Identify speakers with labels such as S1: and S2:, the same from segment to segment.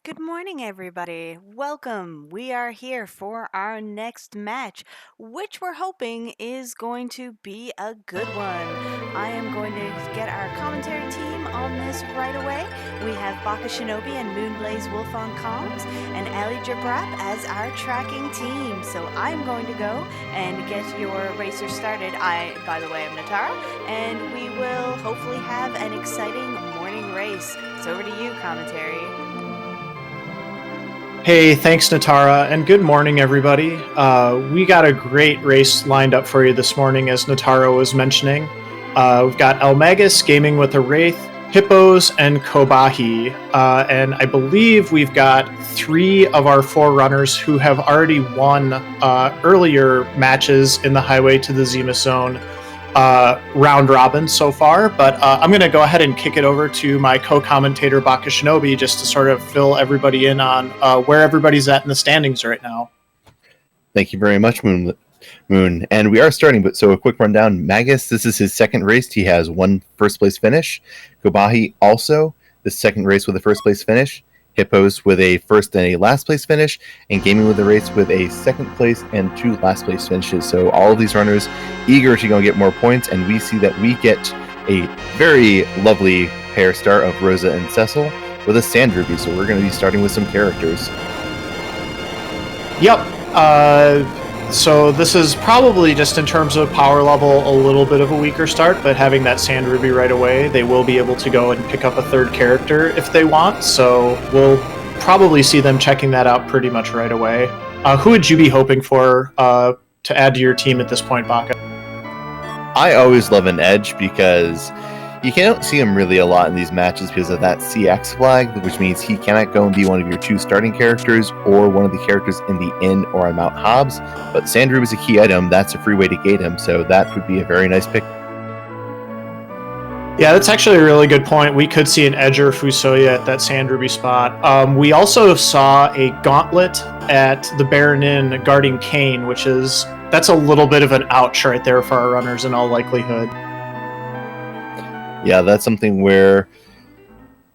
S1: Good morning, everybody. Welcome. We are here for our next match, which we're hoping is going to be a good one. I am going to get our commentary team on this right away. We have Baka Shinobi and Moonblaze Wolf on comms, and Ali Jabrap as our tracking team. So I'm going to go and get your racers started. By the way, I'm Natara, and we will hopefully have an exciting morning race. It's over to you, commentary.
S2: Hey, thanks, Natara, and good morning, everybody. We got a great race lined up for you this morning, as Natara was mentioning. We've got eLmaGus, gamingwithawraith, hippos, and Khobahi. And I believe we've got 3 of our 4 runners who have already won earlier matches in the Highway to the Zeromus Zone round robin so far, but I'm going to go ahead and kick it over to my co-commentator Baka Shinobi just to sort of fill everybody in on where everybody's at in the standings right now.
S3: Thank you very much, Moon. And we are starting, but so a quick rundown. Magus, this is his second race. He has 1 first place finish. Khobahi also the second race with a first place finish. Hippos with a first and a last place finish, and gamingwithawraith with a second place and 2 last place finishes. So all of these runners eager to go get more points, and we see that we get a very lovely pair start of Rosa and Cecil with a sand ruby. So we're going to be starting with some characters.
S2: Yep. So this is probably just in terms of power level a little bit of a weaker start, but having that sand ruby right away, they will be able to go and pick up a third character if they want. So we'll probably see them checking that out pretty much right away. Who would you be hoping for to add to your team at this point, Baka?
S3: I always love an edge because you can't see him really a lot in these matches because of that CX flag, which means he cannot go and be one of your 2 starting characters or one of the characters in the inn or on Mount Hobbs. But Sandrube is a key item. That's a free way to gate him, so that would be a very nice pick.
S2: Yeah, that's actually a really good point. We could see an Edge or Fusoya at that Sand Ruby spot. We also saw a Gauntlet at the Baron Inn guarding Kane, that's a little bit of an ouch right there for our runners in all likelihood.
S3: Yeah, that's something where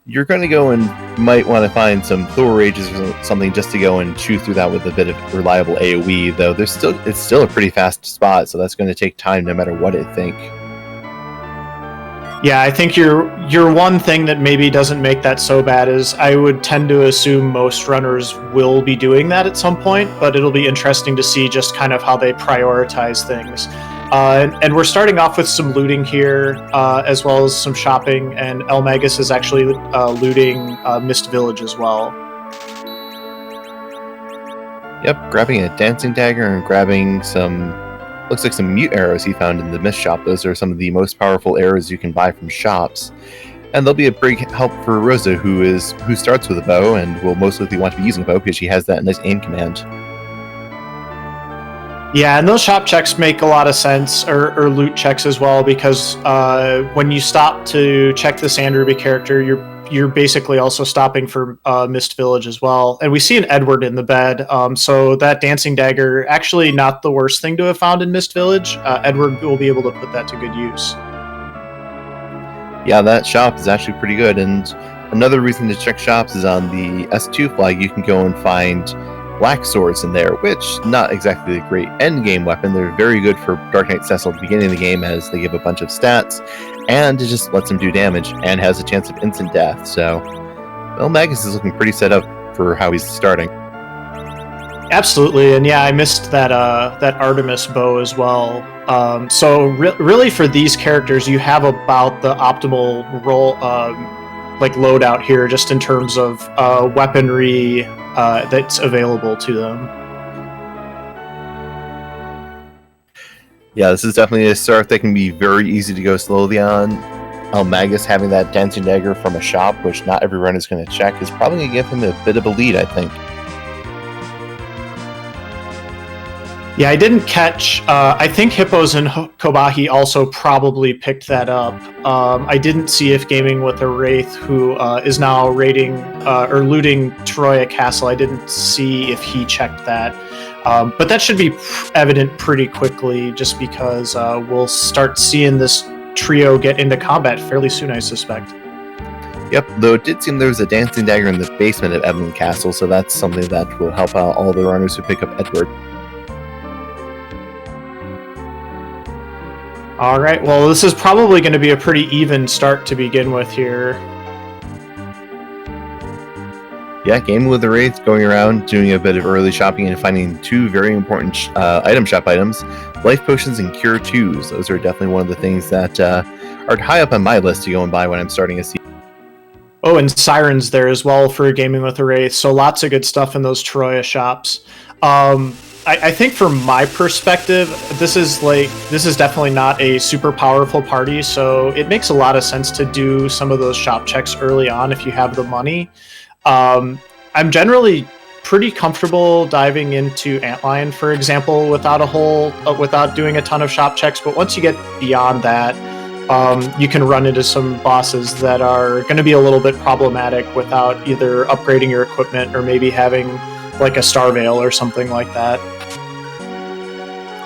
S3: you're going to go and might want to find some Thor Rages or something just to go and chew through that with a bit of reliable AoE, though it's still a pretty fast spot, so that's going to take time no matter what I think.
S2: Yeah, I think your one thing that maybe doesn't make that so bad is I would tend to assume most runners will be doing that at some point, but it'll be interesting to see just kind of how they prioritize things. And we're starting off with some looting here, as well as some shopping, and eLmaGus is actually looting Mist Village as well.
S3: Yep, grabbing a dancing dagger and grabbing looks like some mute arrows he found in the Mist shop. Those are some of the most powerful arrows you can buy from shops. And they'll be a big help for Rosa, who starts with a bow and will most likely want to be using a bow because she has that nice aim command.
S2: Yeah, and those shop checks make a lot of sense, or loot checks as well, because when you stop to check the Sand Ruby character, you're basically also stopping for Mist Village as well. And we see an Edward in the bed, so that dancing dagger, actually not the worst thing to have found in Mist Village. Edward will be able to put that to good use.
S3: Yeah, that shop is actually pretty good, and another reason to check shops is on the S2 flag, you can go and find black swords in there, which not exactly a great end game weapon. They're very good for Dark Knight Cecil at the beginning of the game as they give a bunch of stats, and it just lets him do damage and has a chance of instant death. So eLmaGus is looking pretty set up for how he's starting.
S2: Absolutely, and yeah, I missed that Artemis bow as well. So really for these characters, you have about the optimal role loadout here, just in terms of weaponry that's available to them.
S3: Yeah, this is definitely a start that can be very easy to go slowly on. eLmaGus having that dancing dagger from a shop, which not every runner is going to check, is probably going to give him a bit of a lead, I think.
S2: Yeah, I didn't catch. I think Hippos and Khobahi also probably picked that up. I didn't see if gamingwithawraith, who is now raiding or looting Troya Castle, I didn't see if he checked that. But that should be evident pretty quickly, just because we'll start seeing this trio get into combat fairly soon, I suspect.
S3: Yep, though it did seem there was a dancing dagger in the basement of Evelyn Castle, so that's something that will help out all the runners who pick up Edward.
S2: All right, well, this is probably going to be a pretty even start to begin with here.
S3: Yeah, Gaming with the Wraith going around doing a bit of early shopping and finding two very important item shop items, life potions and cure 2s. Those are definitely one of the things that are high up on my list to go and buy when I'm starting a season.
S2: Oh, and Sirens there as well for Gaming with the Wraith, so lots of good stuff in those Troya shops. I think from my perspective, this is definitely not a super powerful party, so it makes a lot of sense to do some of those shop checks early on if you have the money. I'm generally pretty comfortable diving into Antlion, for example, without doing a ton of shop checks, but once you get beyond that, you can run into some bosses that are going to be a little bit problematic without either upgrading your equipment or maybe having like a Star Veil or something like that.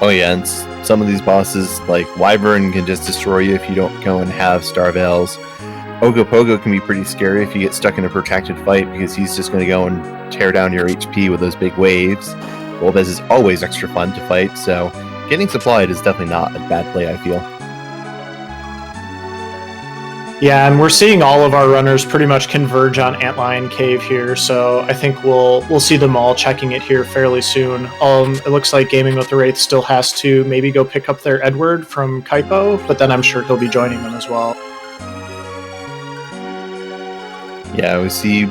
S3: Oh yeah, and some of these bosses, like Wyvern, can just destroy you if you don't go and have Star Veils. Ogopogo can be pretty scary if you get stuck in a protracted fight because he's just going to go and tear down your HP with those big waves. Golbez is always extra fun to fight, so getting supplied is definitely not a bad play, I feel.
S2: Yeah, and we're seeing all of our runners pretty much converge on Antlion Cave here, so I think we'll see them all checking it here fairly soon. It looks like Gaming with the Wraith still has to maybe go pick up their Edward from Kaipo, but then I'm sure he'll be joining them as well.
S3: Yeah, we see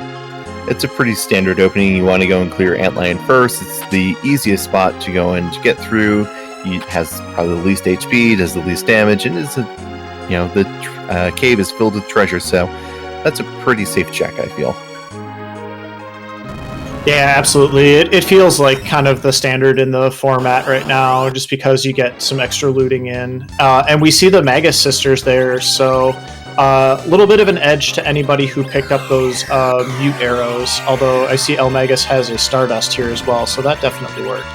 S3: it's a pretty standard opening. You want to go and clear Antlion first. It's the easiest spot to go and get through. It has probably the least HP, does the least damage, and the cave is filled with treasure, so that's a pretty safe check, I feel.
S2: Yeah, absolutely. It feels like kind of the standard in the format right now, just because you get some extra looting in. And we see the Magus sisters there, so a little bit of an edge to anybody who picked up those mute arrows, although I see eLmaGus has a Stardust here as well, so that definitely worked.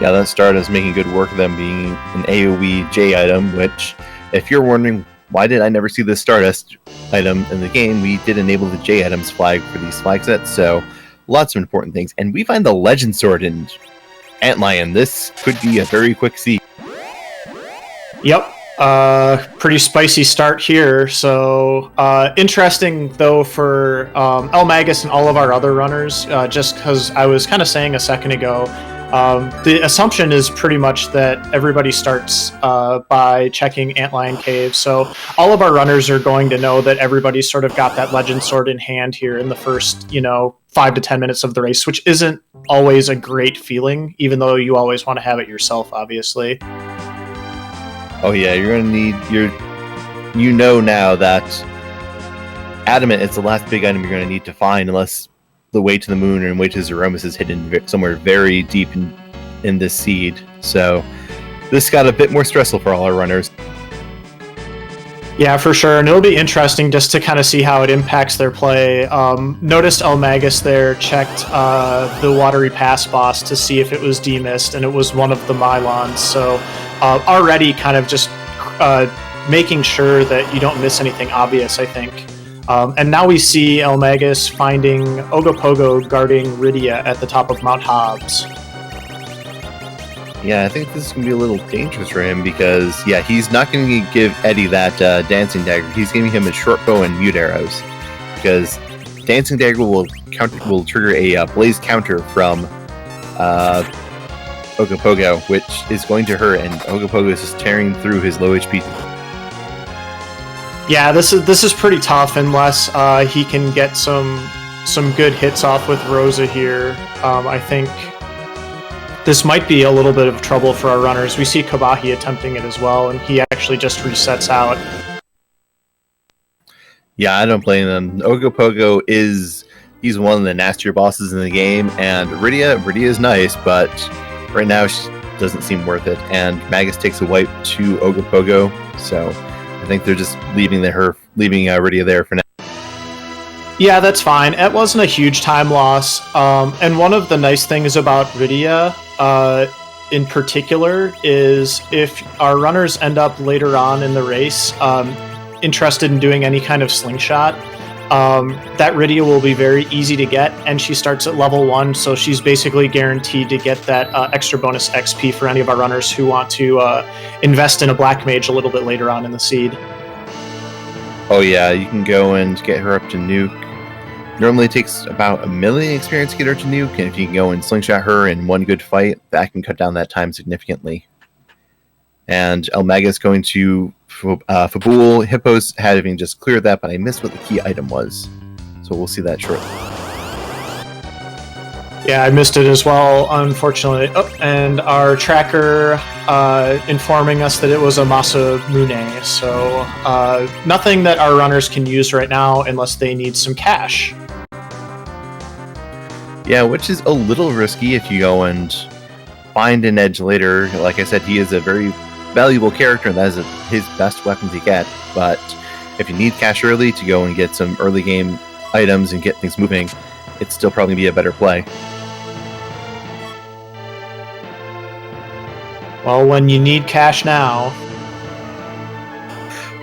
S3: Yeah, that Stardust making good work of them being an AoE J item, which, if you're wondering why did I never see the Stardust item in the game, we did enable the J items flag for these flag sets, so lots of important things. And we find the Legend Sword in Antlion. This could be a very quick seed.
S2: Yep. Pretty spicy start here. So interesting though for eLmaGus and all of our other runners, just because I was kind of saying a second ago, the assumption is pretty much that everybody starts by checking Antlion Cave. So all of our runners are going to know that everybody's sort of got that Legend Sword in hand here in the first, 5 to 10 minutes of the race, which isn't always a great feeling, even though you always want to have it yourself, obviously.
S3: Oh yeah, you're going to need now that Adamant is the last big item you're going to need to find, unless the way to the moon and way to Zeromus is hidden somewhere very deep in this seed. So this got a bit more stressful for all our runners.
S2: Yeah, for sure, and it'll be interesting just to kind of see how it impacts their play. Noticed eLmaGus there checked the Watery Pass boss to see if it was demissed, and it was one of the Mylons. So already kind of just making sure that you don't miss anything obvious, I think. And now we see eLmaGus finding Ogopogo guarding Rydia at the top of Mount Hobbs.
S3: Yeah, I think this is going to be a little dangerous for him because, he's not going to give Eddie that Dancing Dagger. He's giving him a short bow and mute arrows because Dancing Dagger will trigger a blaze counter from Ogopogo, which is going to hurt, and Ogopogo is just tearing through his low HP.
S2: Yeah, this is pretty tough unless he can get some good hits off with Rosa here. I think this might be a little bit of trouble for our runners. We see Khobahi attempting it as well, and he actually just resets out.
S3: Yeah, I don't blame them. Ogopogo he's one of the nastier bosses in the game, and Rydia is nice, but right now she doesn't seem worth it. And Magus takes a wipe to Ogopogo, so I think they're just leaving Rydia there for now.
S2: Yeah, that's fine. It wasn't a huge time loss. And one of the nice things about Rydia in particular is if our runners end up later on in the race, interested in doing any kind of slingshot, that Rydia will be very easy to get, and she starts at level 1, so she's basically guaranteed to get that extra bonus XP for any of our runners who want to invest in a Black Mage a little bit later on in the seed.
S3: Oh yeah, you can go and get her up to nuke. Normally it takes about 1 million experience to get her to nuke, and if you can go and slingshot her in one good fight, that can cut down that time significantly. And eLmaGus going to Fabul. Hippos having just cleared that, but I missed what the key item was. So we'll see that shortly.
S2: Yeah, I missed it as well, unfortunately. Oh, and our tracker informing us that it was a Masamune, so nothing that our runners can use right now unless they need some cash.
S3: Yeah, which is a little risky if you go and find an edge later. Like I said, he is a very valuable character, and that is his best weapon to get. But if you need cash early to go and get some early game items and get things moving, it's still probably going to be a better play.
S2: Well, when you need cash now...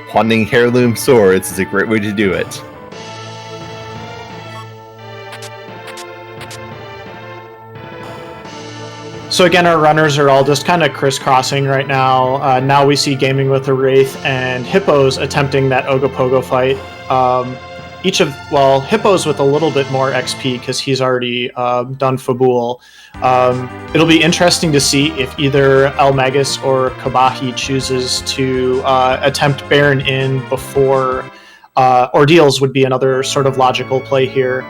S3: Pawning heirloom swords is a great way to do it.
S2: So again, our runners are all just kind of crisscrossing right now. Now we see gamingwithawraith and Hippos attempting that Ogopogo fight. Hippos with a little bit more XP because he's already done Fabul. It'll be interesting to see if either eLmaGus or Khobahi chooses to attempt Baron in before Ordeals would be another sort of logical play here.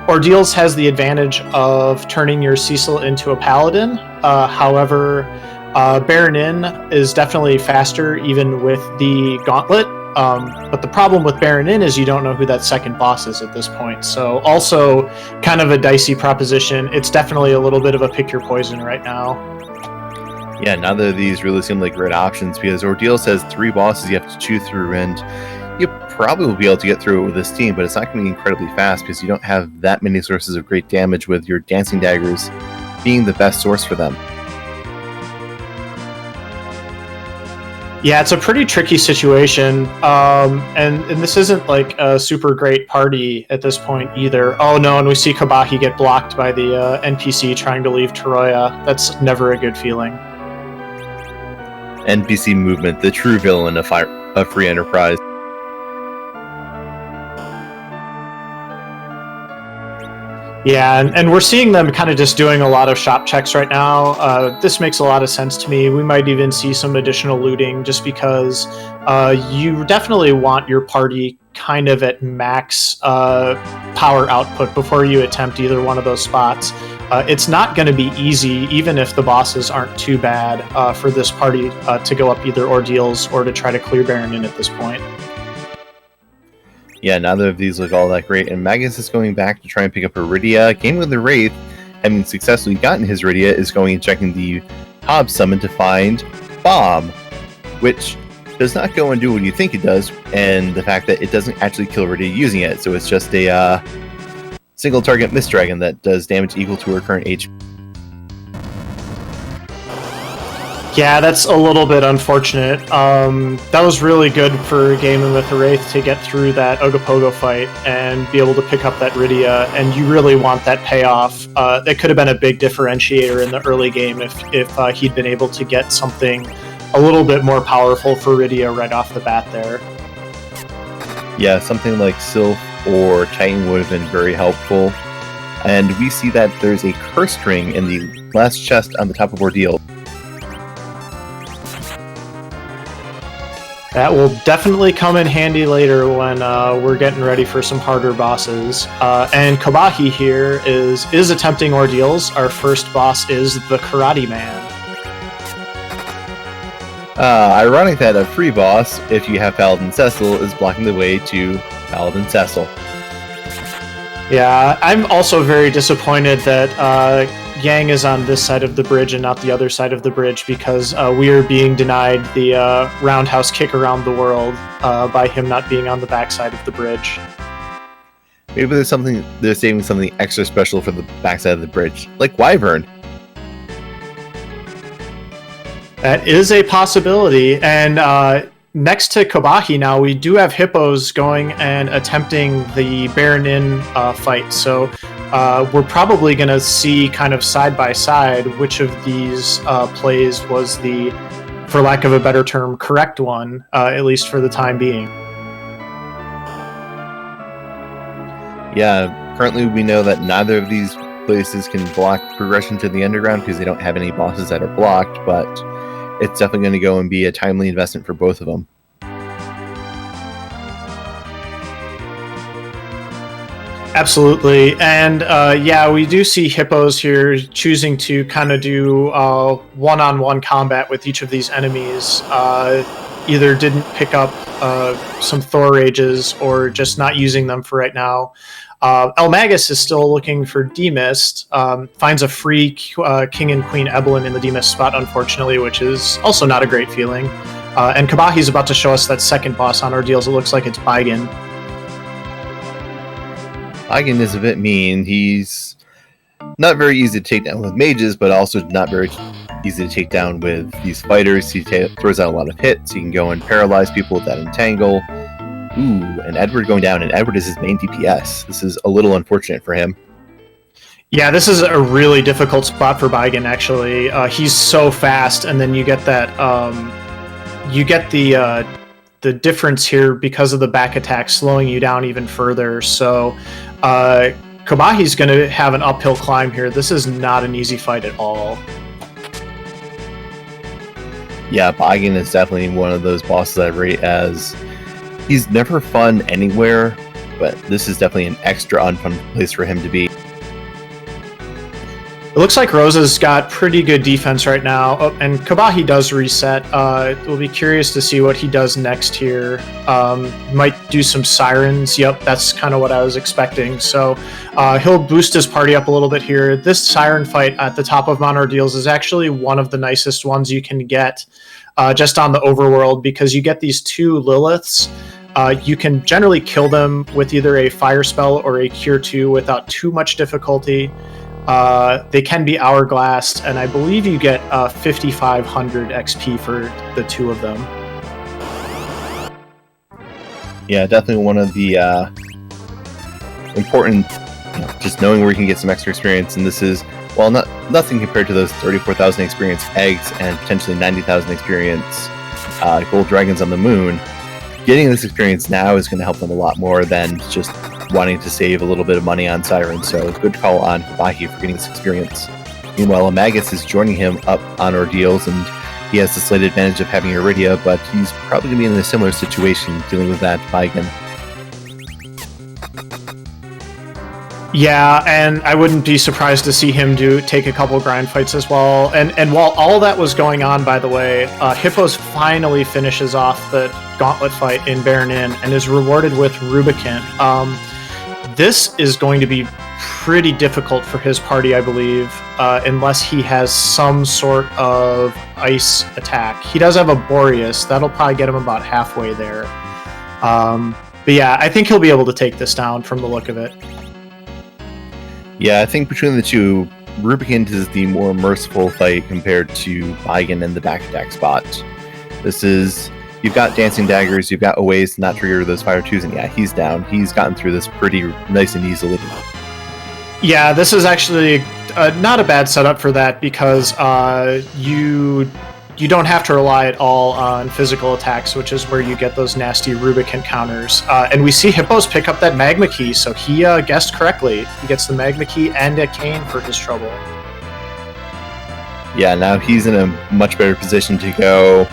S2: Ordeals has the advantage of turning your Cecil into a paladin. However, Baron in is definitely faster even with the gauntlet. But the problem with Baron in is you don't know who that second boss is at this point. So also kind of a dicey proposition. It's definitely a little bit of a pick your poison right now.
S3: Yeah, neither of these really seem like great options because Ordeals has 3 bosses you have to chew through, and you probably will be able to get through it with this team, but it's not going to be incredibly fast because you don't have that many sources of great damage, with your dancing daggers being the best source for them.
S2: Yeah, it's a pretty tricky situation, and this isn't like a super great party at this point either. Oh no, and we see Khobahi get blocked by the NPC trying to leave Toroya. That's never a good feeling.
S3: NPC movement, the true villain of Free Enterprise.
S2: Yeah, and we're seeing them kind of just doing a lot of shop checks right now. This makes a lot of sense to me. We might even see some additional looting just because you definitely want your party kind of at max power output before you attempt either one of those spots. It's not going to be easy, even if the bosses aren't too bad, for this party to go up either Ordeals or to try to clear Baron in at this point.
S3: Yeah, neither of these look all that great, and Magus is going back to try and pick up Rydia. gamingwithawraith, having successfully gotten his Rydia, is going and checking the Hob summon to find Bomb, which does not go and do what you think it does, and the fact that it doesn't actually kill Rydia using it, so it's just a single target Mist Dragon that does damage equal to her current HP.
S2: Yeah, that's a little bit unfortunate. That was really good for gamingwithawraith to get through that Ogopogo fight and be able to pick up that Rydia, and you really want that payoff. That could have been a big differentiator in the early game if he'd been able to get something a little bit more powerful for Rydia right off the bat there.
S3: Yeah, something like Sylph or Titan would have been very helpful. And we see that there's a curse ring in the last chest on the top of Ordeal.
S2: That will definitely come in handy later when we're getting ready for some harder bosses. And Khobahi here is attempting Ordeals. Our first boss is the Karate Man.
S3: Ironic that a free boss, if you have Paladin Cecil, is blocking the way to Paladin Cecil.
S2: Yeah, I'm also very disappointed that Yang is on this side of the bridge and not the other side of the bridge, because we are being denied the roundhouse kick around the world by him not being on the backside of the bridge.
S3: Maybe they're saving something extra special for the backside of the bridge, like Wyvern.
S2: That is a possibility, and next to Khobahi now, we do have hippos going and attempting the Baron Inn fight. So we're probably going to see kind of side by side which of these plays was the, for lack of a better term, correct one, at least for the time being.
S3: Yeah, currently we know that neither of these places can block progression to the underground because they don't have any bosses that are blocked, but it's definitely going to go and be a timely investment for both of them.
S2: Absolutely. And yeah, we do see hippos here choosing to kind of do one-on-one combat with each of these enemies. Either didn't pick up some Thor Rages or just not using them for right now. eLmaGus is still looking for Demist, finds a free King and Queen Evelyn in the Demist spot, unfortunately, which is also not a great feeling. And Khobahi's about to show us that second boss on Ordeals. It looks like it's Baigan.
S3: Baigan is a bit mean. He's not very easy to take down with mages, but also not very easy to take down with these fighters. He throws out a lot of hits. He can go and paralyze people with that entangle. Ooh, and Edward going down, and Edward is his main DPS. This is a little unfortunate for him.
S2: Yeah, this is a really difficult spot for Baigan, actually. He's so fast, and then you get that... you get the difference here because of the back attack slowing you down even further. So Khobahi's going to have an uphill climb here. This is not an easy fight at all.
S3: Yeah, Baigan is definitely one of those bosses I rate as... He's never fun anywhere, but this is definitely an extra unfun place for him to be.
S2: It looks like Rosa's got pretty good defense right now, and Khobahi does reset. We'll be curious to see what he does next here. Might do some sirens. Yep, that's kind of what I was expecting. So he'll boost his party up a little bit here. This siren fight at the top of Mount Ordeals is actually one of the nicest ones you can get just on the overworld, because you get these two Liliths. You can generally kill them with either a fire spell or a cure 2 without too much difficulty. They can be hourglassed, and I believe you get 5,500 XP for the two of them.
S3: Yeah, definitely one of the important, just knowing where you can get some extra experience, and this is, well, nothing compared to those 34,000 experience eggs and potentially 90,000 experience gold dragons on the moon. Getting this experience now is going to help them a lot more than just wanting to save a little bit of money on Siren, so good call on Khobahi for getting this experience. Meanwhile, eLmaGus is joining him up on Ordeals, and he has the slight advantage of having Iridia, but he's probably going to be in a similar situation dealing with that Baigan.
S2: Yeah, and I wouldn't be surprised to see him take a couple grind fights as well. And while all that was going on, by the way, Hippos finally finishes off the gauntlet fight in Baron Inn and is rewarded with Rubicant. This is going to be pretty difficult for his party, I believe, unless he has some sort of ice attack. He does have a Boreas. That'll probably get him about halfway there. But yeah, I think he'll be able to take this down from the look of it.
S3: Yeah, I think between the two, Rubicant is the more merciful fight compared to Baigan in the back attack spot. This is, you've got Dancing Daggers, you've got ways to not trigger those Fire 2s, and yeah, he's down. He's gotten through this pretty nice and easily.
S2: Yeah, this is actually not a bad setup for that, because you don't have to rely at all on physical attacks, which is where you get those nasty Rubicant counters. And we see Hippos pick up that Magma Key, so he guessed correctly. He gets the Magma Key and a cane for his trouble.
S3: Yeah, now he's in a much better position to go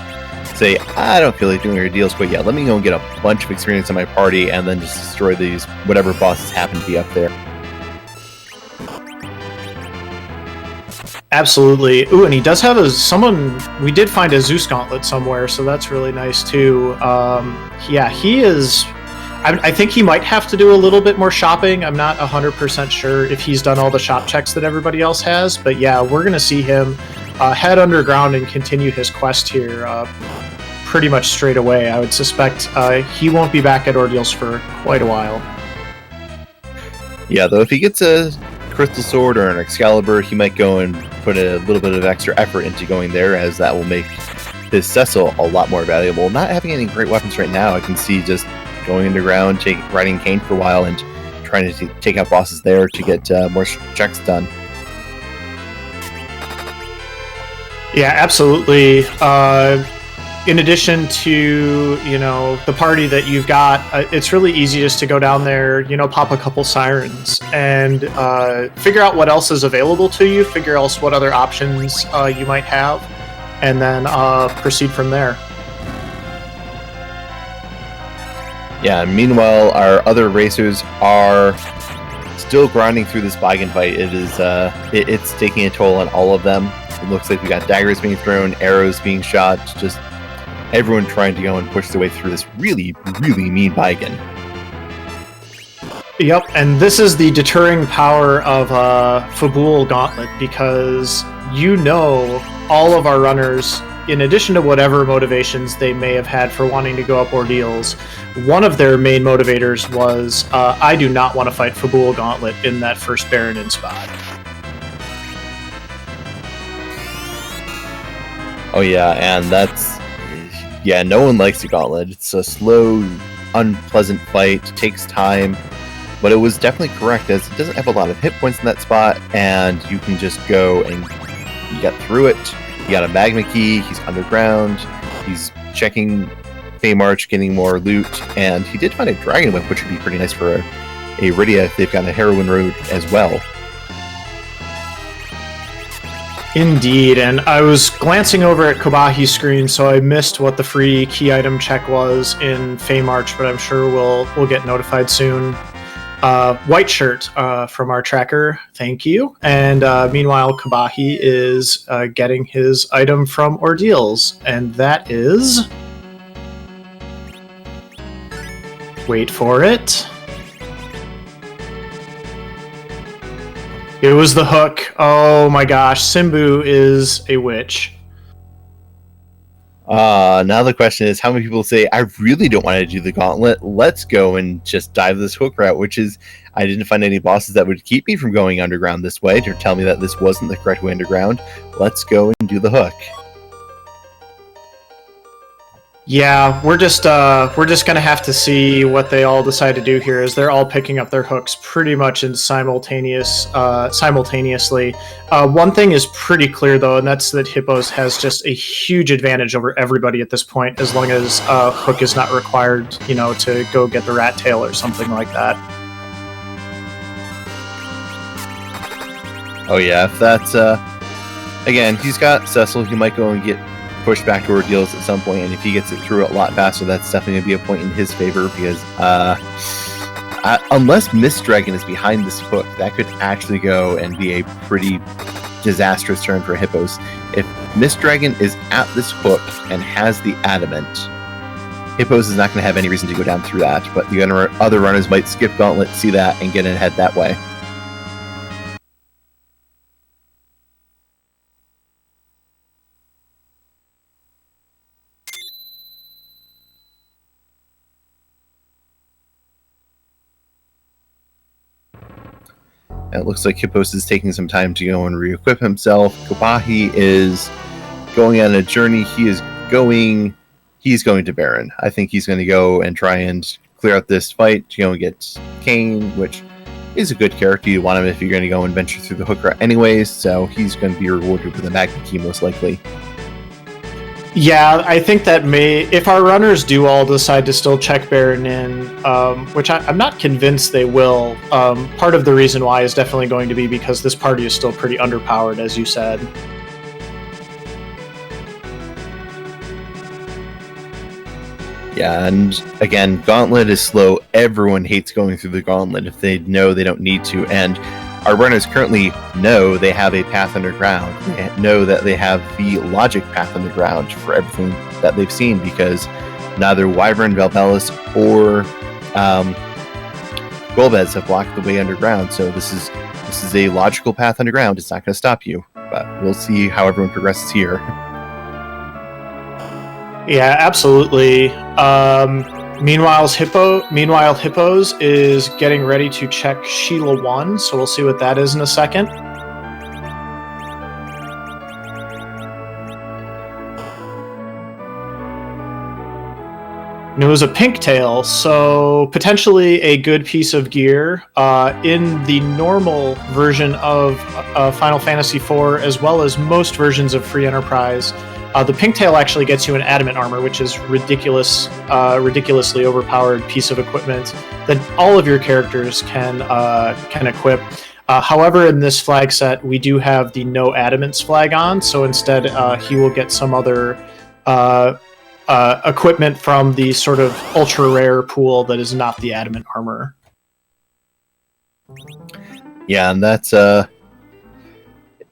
S3: say, I don't feel like doing Ordeals, but yeah, let me go and get a bunch of experience on my party and then just destroy these whatever bosses happen to be up there.
S2: Absolutely. Ooh, and he does have we did find a Zeus Gauntlet somewhere, so that's really nice too. Yeah, he is... I think he might have to do a little bit more shopping. I'm not 100% sure if he's done all the shop checks that everybody else has, but yeah, we're going to see him head underground and continue his quest here pretty much straight away. I would suspect he won't be back at Ordeals for quite a while.
S3: Yeah, though if he gets a Crystal Sword or an Excalibur, he might go and put a little bit of extra effort into going there, as that will make his Cecil a lot more valuable. Not having any great weapons right now, I can see just going underground, riding Kane for a while, and trying to take out bosses there to get more checks done.
S2: Yeah, absolutely. In addition to, the party that you've got, it's really easy just to go down there, pop a couple sirens and figure out what else is available to you, figure out what other options you might have, and then proceed from there.
S3: Yeah, meanwhile, our other racers are still grinding through this Baigan fight. It is it's taking a toll on all of them. It looks like we got daggers being thrown, arrows being shot, just everyone trying to go and push their way through this really, really mean Baigan.
S2: Yep, and this is the deterring power of Fabul Gauntlet, because all of our runners, in addition to whatever motivations they may have had for wanting to go up Ordeals, one of their main motivators was, I do not want to fight Fabul Gauntlet in that first Baronin spot.
S3: Oh yeah, and no one likes the Gauntlet. It's a slow, unpleasant fight, takes time, but it was definitely correct, as it doesn't have a lot of hit points in that spot, and you can just go and you get through it. You got a magma key, he's underground, he's checking Feymarch, getting more loot, and he did find a dragon whip, which would be pretty nice for a Rydia if they've got a heroine road as well.
S2: Indeed, and I was glancing over at Khobahi's screen, so I missed what the free key item check was in Feymarch, but I'm sure we'll get notified soon. White shirt from our tracker, thank you. And meanwhile, Khobahi is getting his item from Ordeals, and that is... Wait for it. It was the hook. Oh my gosh, Simbu is a witch.
S3: Now the question is, how many people say, I really don't want to do the Gauntlet, let's go and just dive this hook route, which is, I didn't find any bosses that would keep me from going underground this way, to tell me that this wasn't the correct way underground. Let's go and do the hook.
S2: Yeah, we're just gonna have to see what they all decide to do here, as they're all picking up their hooks pretty much in simultaneously. One thing is pretty clear though, and that's that Hippos has just a huge advantage over everybody at this point, as long as hook is not required, to go get the rat tail or something like that.
S3: Oh yeah, if that's again, he's got Cecil, he might go and get pushed back to Ordeals at some point, and if he gets it through a lot faster, that's definitely going to be a point in his favor, because unless Mist Dragon is behind this hook, that could actually go and be a pretty disastrous turn for Hippos. If Mist Dragon is at this hook and has the Adamant, Hippos is not going to have any reason to go down through that, but the other runners might skip Gauntlet, see that, and get ahead that way. And it looks like Hippos is taking some time to go and re-equip himself. Khobahi is going on a journey. He's going to Baron. I think he's going to go and try and clear out this fight to go and get Kane, which is a good character. You want him if you're going to go and venture through the hook route anyways, so he's going to be rewarded with a magma key most likely.
S2: Yeah, I think that if our runners do all decide to still check Baron in, which I'm not convinced they will, part of the reason why is definitely going to be because this party is still pretty underpowered, as you said.
S3: Yeah, and again, Gauntlet is slow. Everyone hates going through the Gauntlet if they know they don't need to, and our runners currently know they have a path underground. They know that they have the logic path underground for everything that they've seen, because neither Wyvern, Valvalis, or Golbez have blocked the way underground. So this is a logical path underground. It's not going to stop you, but we'll see how everyone progresses here.
S2: Yeah, absolutely. Meanwhile, Hippos is getting ready to check Sheila 1, so we'll see what that is in a second. And it was a pink tail, so potentially a good piece of gear. In the normal version of Final Fantasy IV, as well as most versions of Free Enterprise, the pink tail actually gets you an adamant armor, which is ridiculously overpowered piece of equipment that all of your characters can equip. However, in this flag set, we do have the no adamants flag on, so instead he will get some other equipment from the sort of ultra rare pool that is not the adamant armor.
S3: Yeah, and that's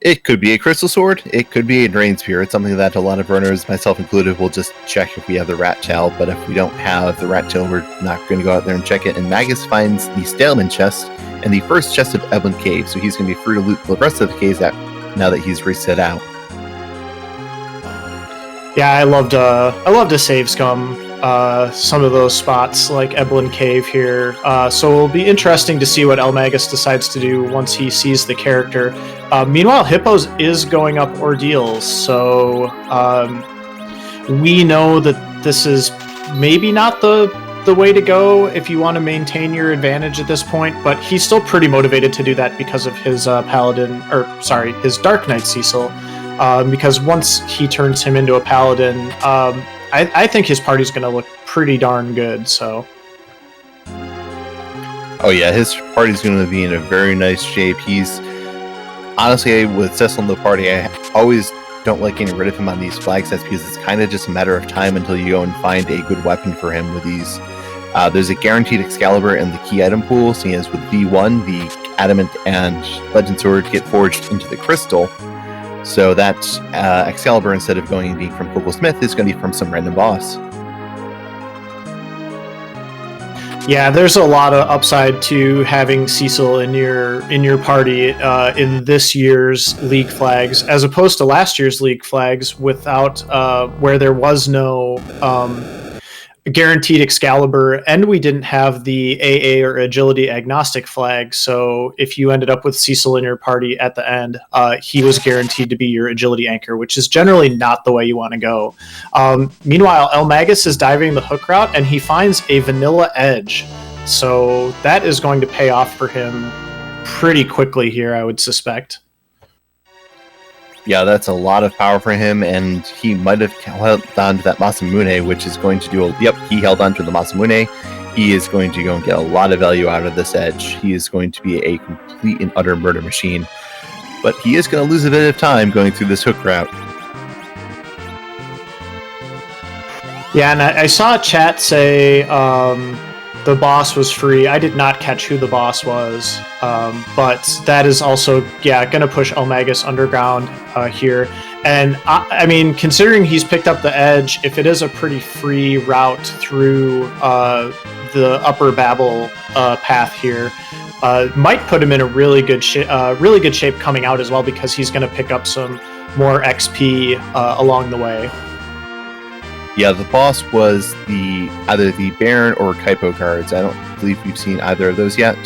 S3: it could be a crystal sword, it could be a drain spear. It's something that a lot of runners, myself included, will just check if we have the rat tail, but if we don't have the rat tail, we're not going to go out there and check it. And Magus finds the Staleman chest and the first chest of Evelyn Cave, so he's going to be free to loot the rest of the caves now that he's reset out.
S2: Yeah, I love to save scum some of those spots like Evelyn Cave here. So it'll be interesting to see what eLmaGus decides to do once he sees the character. Meanwhile, Hippos is going up Ordeals, so we know that this is maybe not the way to go if you want to maintain your advantage at this point, but he's still pretty motivated to do that because of his his Dark Knight Cecil. Because once he turns him into a paladin, I think his party's going to look pretty darn good. So,
S3: oh yeah, his party's going to be in a very nice shape. He's honestly, with Cecil in the party, I always don't like getting rid of him on these flag sets because it's kind of just a matter of time until you go and find a good weapon for him with these. There's a guaranteed Excalibur in the key item pool, seeing as with V1, the Adamant and Legend Sword get forged into the crystal. So that Excalibur, instead of going and being from Coco Smith, is going to be from some random boss.
S2: Yeah, there's a lot of upside to having Cecil in your party in this year's League flags, as opposed to last year's League flags without where there was no guaranteed Excalibur, and we didn't have the AA or agility agnostic flag. So if you ended up with Cecil in your party at the end, he was guaranteed to be your agility anchor, which is generally not the way you want to go. Meanwhile, eLmaGus is diving the hook route, and he finds a vanilla edge. So that is going to pay off for him pretty quickly here, I would suspect.
S3: Yeah, that's a lot of power for him, and he might have held on to that Masamune, which is going to do he held on to the Masamune. He is going to go and get a lot of value out of this edge. He is going to be a complete and utter murder machine. But he is going to lose a bit of time going through this hook route.
S2: Yeah, and I saw chat say the boss was free. I did not catch who the boss was, but that is also, going to push eLmaGus underground here. And I mean, considering he's picked up the edge, if it is a pretty free route through the Upper Babel path here, might put him in a really good shape coming out as well, because he's going to pick up some more XP along the way.
S3: Yeah, the boss was either the Baron or Kaipo guards. I don't believe we've seen either of those yet.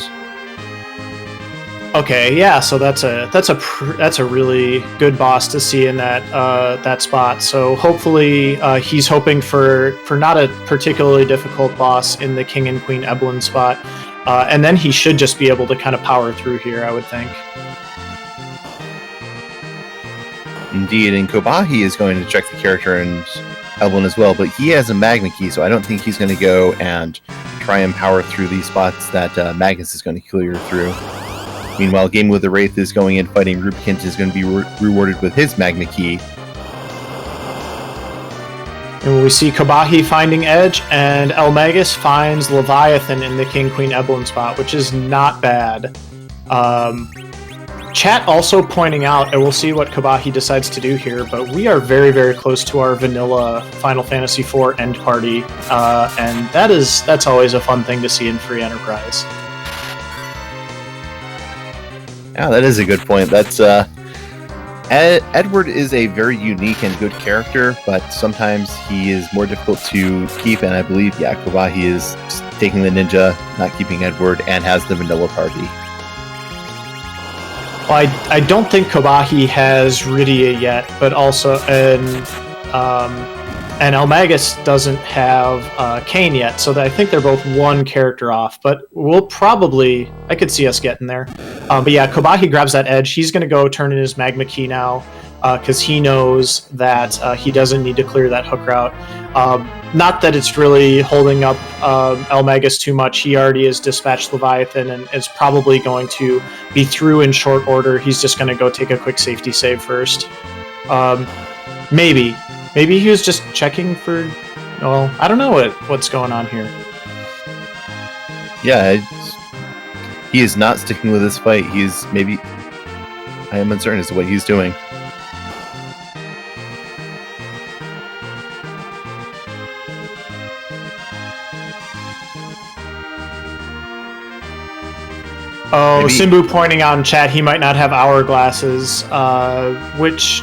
S2: Okay, yeah, so that's a really good boss to see in that spot. So hopefully he's hoping for not a particularly difficult boss in the King and Queen Evelyn spot, and then he should just be able to kind of power through here, I would think.
S3: Indeed, and Khobahi is going to check the character and Evelyn as well, but he has a magma key, so I don't think he's going to go and try and power through these spots that Magus is going to clear through. Meanwhile, Gaming with the Wraith is going in fighting Rubikint, is going to be rewarded with his magma key.
S2: And we see Khobahi finding Edge, and eLmaGus finds Leviathan in the King Queen Evelyn spot, which is not bad. Chat also pointing out, and we'll see what Khobahi decides to do here, but we are very, very close to our vanilla Final Fantasy IV end party, and that's always a fun thing to see in Free Enterprise.
S3: Yeah, that is a good point. That's Edward is a very unique and good character, but sometimes he is more difficult to keep, and I believe, Khobahi is taking the ninja, not keeping Edward, and has the vanilla party.
S2: Well, I don't think Khobahi has Rydia yet, but also, and And eLmaGus doesn't have Kane yet, so I think they're both one character off. But I could see us getting there. But yeah, Khobahi grabs that edge. He's going to go turn in his Magma Key now, because he knows that he doesn't need to clear that hook route. Not that it's really holding up eLmaGus too much. He already has dispatched Leviathan and is probably going to be through in short order. He's just going to go take a quick safety save first. Maybe he was just checking for... Well, I don't know what's going on here.
S3: Yeah, he is not sticking with this fight. I am uncertain as to what he's doing.
S2: Oh, Simbu pointing out in chat he might not have hourglasses, which...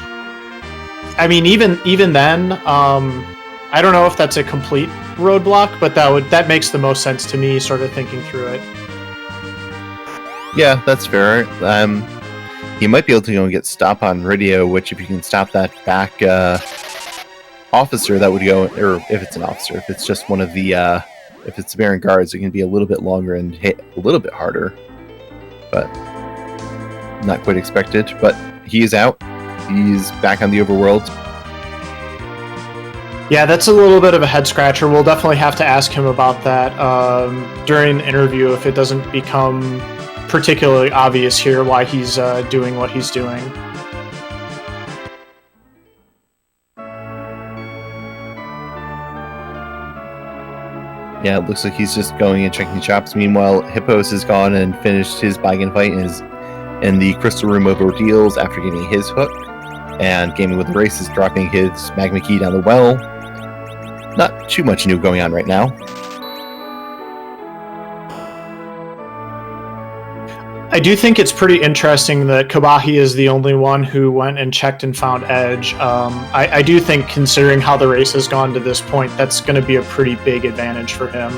S2: I mean, even then, I don't know if that's a complete roadblock, but that makes the most sense to me, sort of thinking through it.
S3: Yeah, that's fair. He might be able to go and get stop on radio, which if you can stop that back officer, that would go, or if it's an officer, if it's just one of the, if it's Baron guards, it can be a little bit longer and hit a little bit harder, but not quite expected. But he is out. He's back on the overworld.
S2: Yeah, that's a little bit of a head scratcher. We'll definitely have to ask him about that during the interview if it doesn't become particularly obvious here why he's doing what he's doing.
S3: Yeah, it looks like he's just going and checking shops. Meanwhile, Hippos has gone and finished his Baigan fight and is in the crystal room of Ordeals after getting his hook. And Gaming with Awraith is dropping his Magma Key down the well. Not too much new going on right now.
S2: I do think it's pretty interesting that Khobahi is the only one who went and checked and found Edge. I do think, considering how the race has gone to this point, that's going to be a pretty big advantage for him.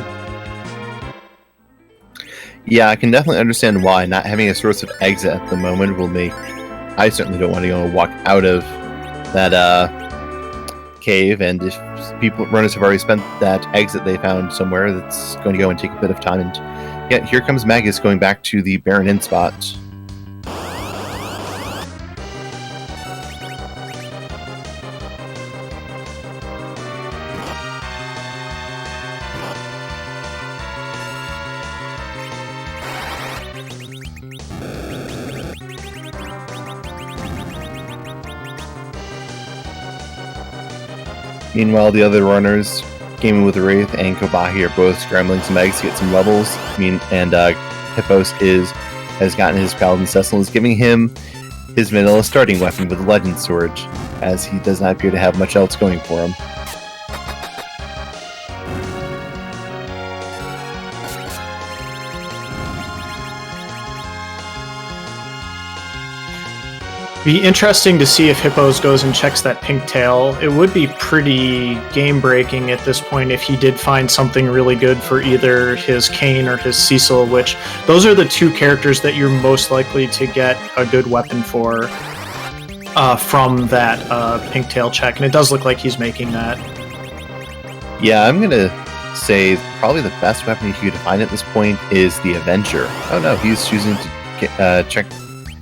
S3: Yeah, I can definitely understand why not having a source of exit at the moment will make... I certainly don't want to go and walk out of that cave, and if runners have already spent that exit they found somewhere, that's going to go and take a bit of time. And yeah, here comes Magus going back to the Baron Inn spot. Meanwhile, the other runners, Gaming with Awraith and Khobahi, are both scrambling some eggs to get some levels. Hippos has gotten his Paladin Cecil and is giving him his vanilla starting weapon with the Legend Sword, as he does not appear to have much else going for him.
S2: Be interesting to see if Hippos goes and checks that pink tail. It would be pretty game-breaking at this point if he did find something really good for either his Kane or his Cecil, which those are the two characters that you're most likely to get a good weapon for from that pink tail check, and it does look like he's making that. Yeah,
S3: I'm going to say probably the best weapon he could find at this point is the Avenger. Oh no, he's choosing to check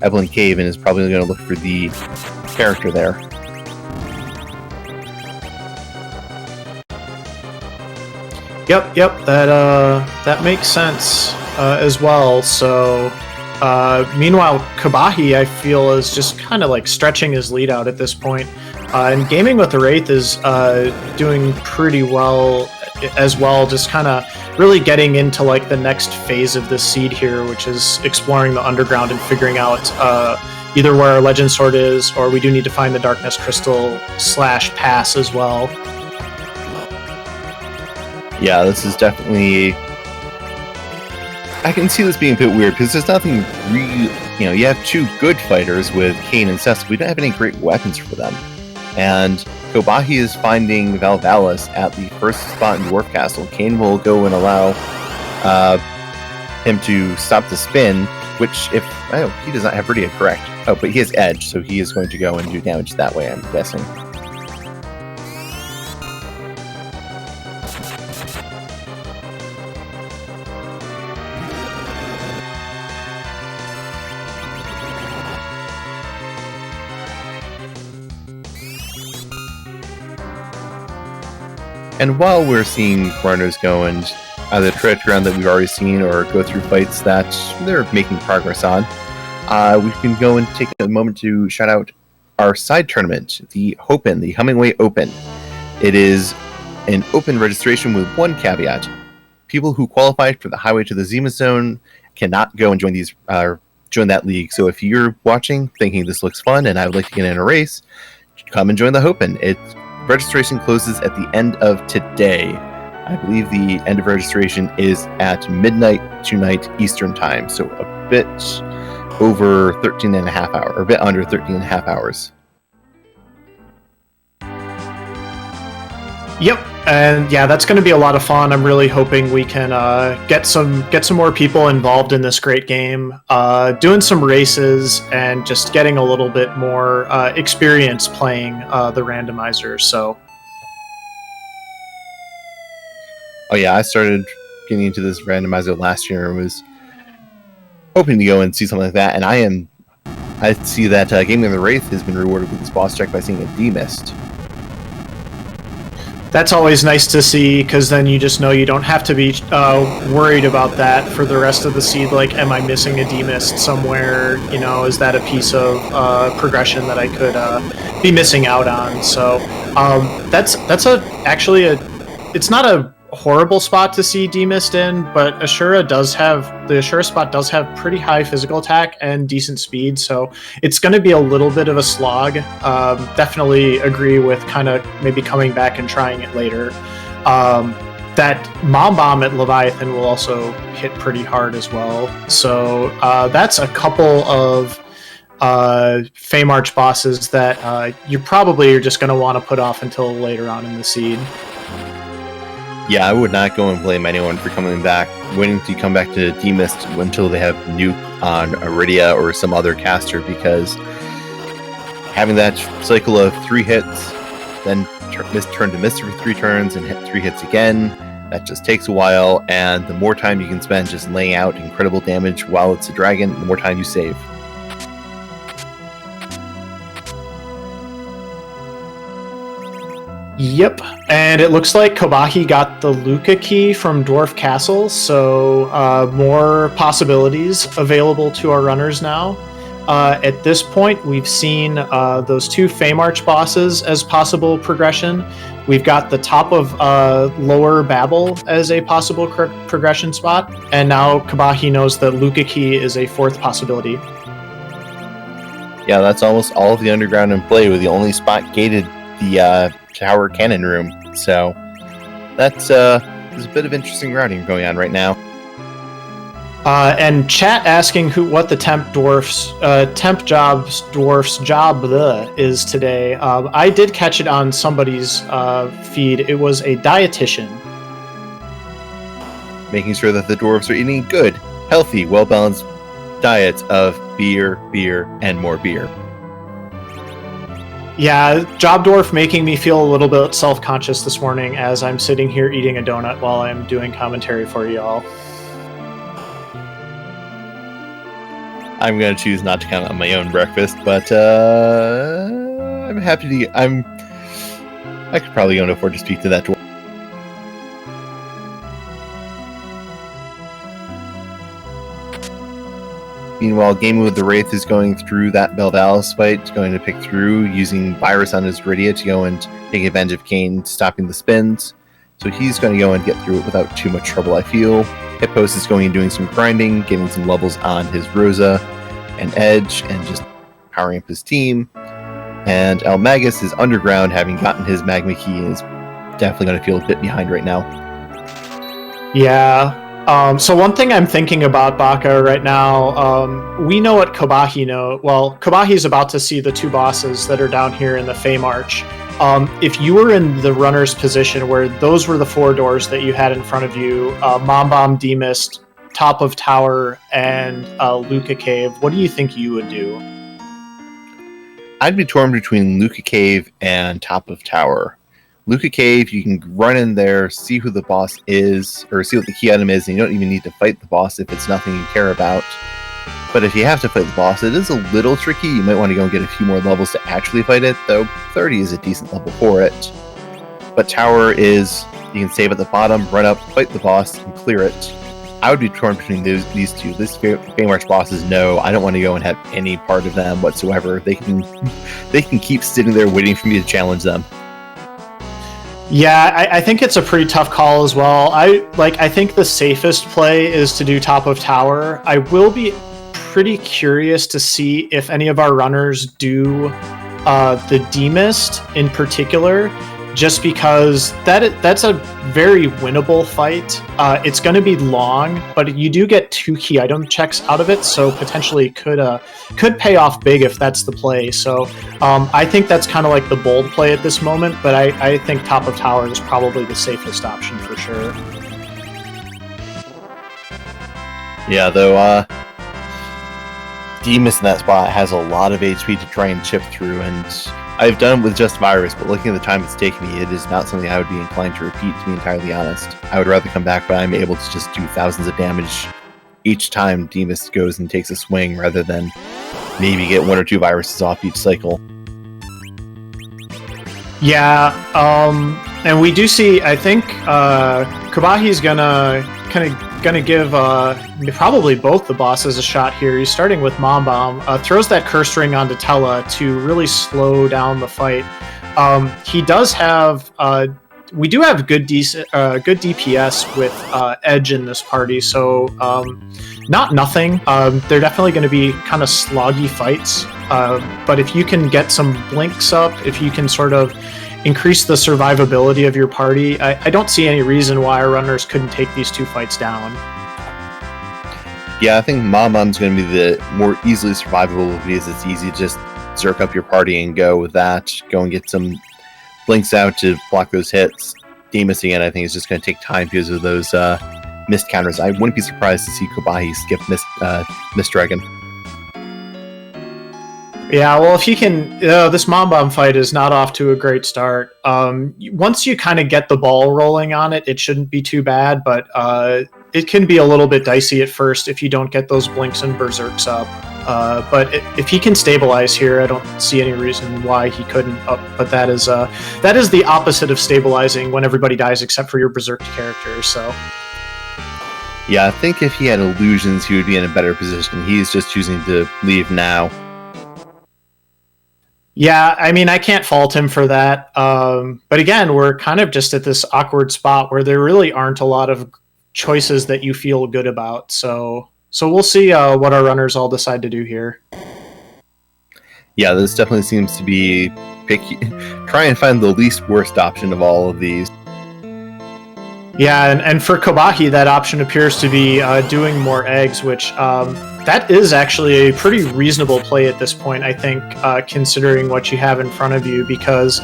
S3: Evelyn Cave and is probably going to look for the character there.
S2: Yep, that makes sense as well. So, meanwhile, Khobahi, I feel, is just kind of like stretching his lead out at this point. And Gaming with Awraith is doing pretty well as well, just kind of really getting into like the next phase of this seed here, which is exploring the underground and figuring out either where our Legend Sword is, or we do need to find the Darkness Crystal / pass as well.
S3: Yeah, this is definitely... I can see this being a bit weird, because there's nothing really... you have two good fighters with Kane and Cecil. We don't have any great weapons for them. And Khobahi is finding Valvalis at the first spot in Dwarf Castle. Kane will go and allow him to stop the spin, which he does not have Rydia, correct. Oh, but he has Edge, so he is going to go and do damage that way, I'm guessing. And while we're seeing runners go and either tread ground that we've already seen or go through fights that they're making progress on, we can go and take a moment to shout out our side tournament, the Open, the Hummingway Open. It is an open registration with one caveat. People who qualify for the Highway to the Zema Zone cannot go and join that league. So if you're watching thinking this looks fun and I would like to get in a race, come and join the Open. Registration closes at the end of today. I believe the end of registration is at midnight tonight Eastern time, so a bit over 13 and a half hours, or a bit under 13 and a half hours.
S2: Yep, and yeah, that's going to be a lot of fun. I'm really hoping we can get some more people involved in this great game, doing some races, and just getting a little bit more experience playing the randomizer. So,
S3: oh yeah, I started getting into this randomizer last year and was hoping to go and see something like that. And I see that Gaming of the Wraith has been rewarded with this boss check by seeing a demist.
S2: That's always nice to see, because then you just know you don't have to be worried about that for the rest of the seed. Like, am I missing a demist somewhere? You know, is that a piece of progression that I could be missing out on? So that's actually it's not a horrible spot to see demist in, but the Ashura spot does have pretty high physical attack and decent speed, so it's going to be a little bit of a slog. Definitely agree with kind of maybe coming back and trying it later. That Mom Bomb at Leviathan will also hit pretty hard as well, so that's a couple of Feymarch bosses that you probably are just going to want to put off until later on in the seed.
S3: Yeah, I would not go and blame anyone for coming back, waiting to come back to Demist until they have Nuke on Iridia or some other caster, because having that cycle of 3 hits, then turn to Mist for 3 turns and hit 3 hits again, that just takes a while, and the more time you can spend just laying out incredible damage while it's a dragon, the more time you save.
S2: Yep, and it looks like Khobahi got the Luca key from Dwarf Castle, so more possibilities available to our runners now. At this point, we've seen those 2 Feymarch bosses as possible progression. We've got the top of Lower Babel as a possible progression spot, and now Khobahi knows that Luca key is a 4th possibility.
S3: Yeah, that's almost all of the underground in play, with the only spot gated the tower cannon room. So that's there's a bit of interesting routing going on right now.
S2: And chat asking what the temp dwarf's job is today. I did catch it on somebody's feed. It was a dietitian.
S3: Making sure that the dwarves are eating good, healthy, well-balanced diets of beer, and more beer.
S2: Yeah, Job Dwarf making me feel a little bit self-conscious this morning as I'm sitting here eating a donut while I'm doing commentary for y'all.
S3: I'm going to choose not to count on my own breakfast, but I'm happy to... I could probably go and afford to speak to that dwarf. Meanwhile, Gaming with the Wraith is going through that Belvalis fight, going to pick through, using Virus on his Iridia to go and take advantage of Kane stopping the spins. So he's going to go and get through it without too much trouble, I feel. Hippos is going and doing some grinding, getting some levels on his Rosa and Edge, and just powering up his team. And eLmaGus is underground, having gotten his Magma Key, and is definitely going to feel a bit behind right now.
S2: Yeah. So one thing I'm thinking about, Baka, right now, we know what Khobahi know. Well, Khobahi is about to see the 2 bosses that are down here in the Feymarch. If you were in the runner's position where those were the 4 doors that you had in front of you, Mom Bomb, Demist, Top of Tower, and Luca Cave, what do you think you would do?
S3: I'd be torn between Luca Cave and Top of Tower. Luca Cave, you can run in there, see who the boss is, or see what the key item is, and you don't even need to fight the boss if it's nothing you care about. But if you have to fight the boss, it is a little tricky. You might want to go and get a few more levels to actually fight it, though 30 is a decent level for it. but tower is, you can save at the bottom, run up, fight the boss, and clear it. I would be torn between these two. This Feymarch bosses, no, I don't want to go and have any part of them whatsoever. They can keep sitting there waiting for me to challenge them.
S2: Yeah, I think it's a pretty tough call as well. I think the safest play is to do top of tower. I will be pretty curious to see if any of our runners do the Demist in particular, just because that's a very winnable fight. It's going to be long, but you do get 2 key item checks out of it, so potentially could pay off big if that's the play. So I think that's kind of like the bold play at this moment, but I think top of tower is probably the safest option for sure.
S3: Yeah, though Demus in that spot has a lot of HP to try and chip through, and I've done it with just virus, but looking at the time it's taken me, it is not something I would be inclined to repeat, to be entirely honest. I would rather come back, but I'm able to just do thousands of damage each time Demus goes and takes a swing, rather than maybe get 1 or 2 viruses off each cycle.
S2: Yeah, and we do see, I think, Khobahi's gonna give probably both the bosses a shot here. He's starting with Mom Bomb, throws that curse ring onto Tella to really slow down the fight. He does have, we do have good DPS with Edge in this party, so not nothing. They're definitely going to be kind of sloggy fights, but if you can get some blinks up, if you can sort of increase the survivability of your party, I don't see any reason why our runners couldn't take these 2 fights down.
S3: Yeah, I think Mom Bomb's going to be the more easily survivable, because it's easy to just zerk up your party and go with that. Go and get some blinks out to block those hits. Demus again, I think, is just going to take time because of those mist counters. I wouldn't be surprised to see Khobahi skip Mist Dragon.
S2: Yeah, well, if you can, this Mom Bomb fight is not off to a great start. Once you kind of get the ball rolling on it, it shouldn't be too bad, but it can be a little bit dicey at first if you don't get those blinks and berserks up. But if he can stabilize here, I don't see any reason why he couldn't. But that is the opposite of stabilizing when everybody dies except for your berserk character. So.
S3: Yeah, I think if he had illusions, he would be in a better position. He's just choosing to leave now.
S2: Yeah, I mean, I can't fault him for that. But again, we're kind of just at this awkward spot where there really aren't a lot of choices that you feel good about. So we'll see what our runners all decide to do here.
S3: Yeah, this definitely seems to be try and find the least worst option of all of these.
S2: Yeah, and for Khobahi, that option appears to be doing more eggs, which that is actually a pretty reasonable play at this point, I think, considering what you have in front of you, because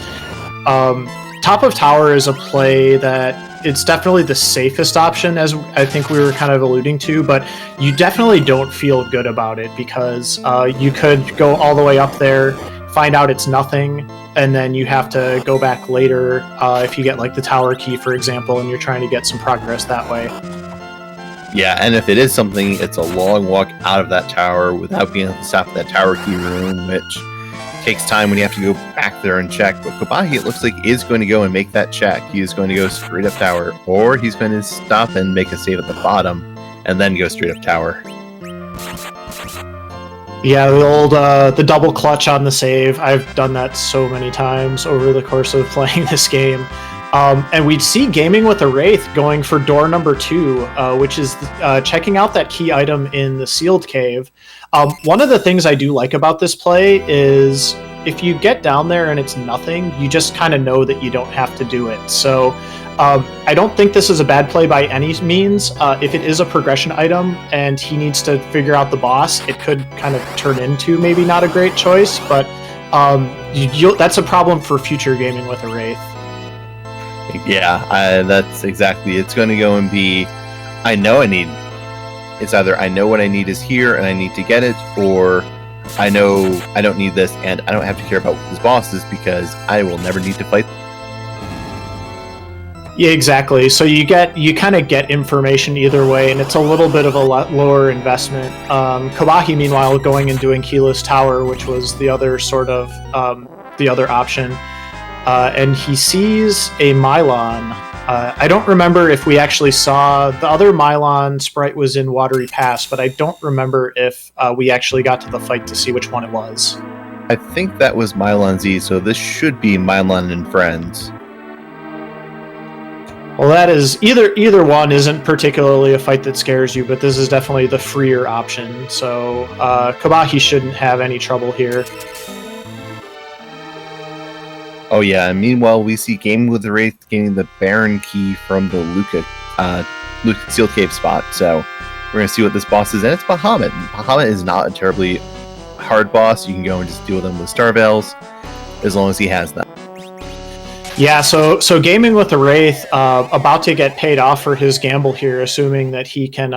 S2: Top of Tower is a play that it's definitely the safest option, as I think we were kind of alluding to, but you definitely don't feel good about it, because you could go all the way up there, find out it's nothing, and then you have to go back later if you get like the tower key, for example, and you're trying to get some progress that way.
S3: Yeah, and if it is something, it's a long walk out of that tower without being able to stop at that tower key room, which takes time when you have to go back there and check. But Khobahi, it looks like, is going to go and make that check. He is going to go straight up tower, or he's going to stop and make a save at the bottom, and then go straight up tower.
S2: Yeah, the old the double clutch on the save. I've done that so many times over the course of playing this game. And we'd see Gaming with a Wraith going for door number 2, which is checking out that key item in the sealed cave. One of the things I do like about this play is if you get down there and it's nothing, you just kind of know that you don't have to do it. So I don't think this is a bad play by any means. If it is a progression item and he needs to figure out the boss, it could kind of turn into maybe not a great choice, but that's a problem for future Gaming with a Wraith.
S3: Yeah, that's exactly. It's going to go and be, it's either I know what I need is here and I need to get it, or I know I don't need this and I don't have to care about what this boss is because I will never need to fight.
S2: Yeah, exactly. So you kind of get information either way, and it's a little bit of a lower investment. Khobahi, meanwhile, going and doing Keyless Tower, which was the other sort of the other option. and he sees a Mylon. I don't remember if we actually saw the other Mylon sprite was in Watery Pass, but I don't remember if we actually got to the fight to see which one it was.
S3: I think that was Mylon Z, so this should be Mylon and Friends.
S2: Well, that is either one isn't particularly a fight that scares you, but this is definitely the freer option. So Khobahi shouldn't have any trouble here.
S3: Oh yeah, and meanwhile we see Gaming with the Wraith getting the Baron key from the Luca Sealed Cave spot. So we're gonna see what this boss is, and it's Bahamut. Bahamut is not a terribly hard boss. You can go and just deal with him with Star Veils, as long as he has them.
S2: Yeah, so Gaming with the Wraith about to get paid off for his gamble here, assuming that he can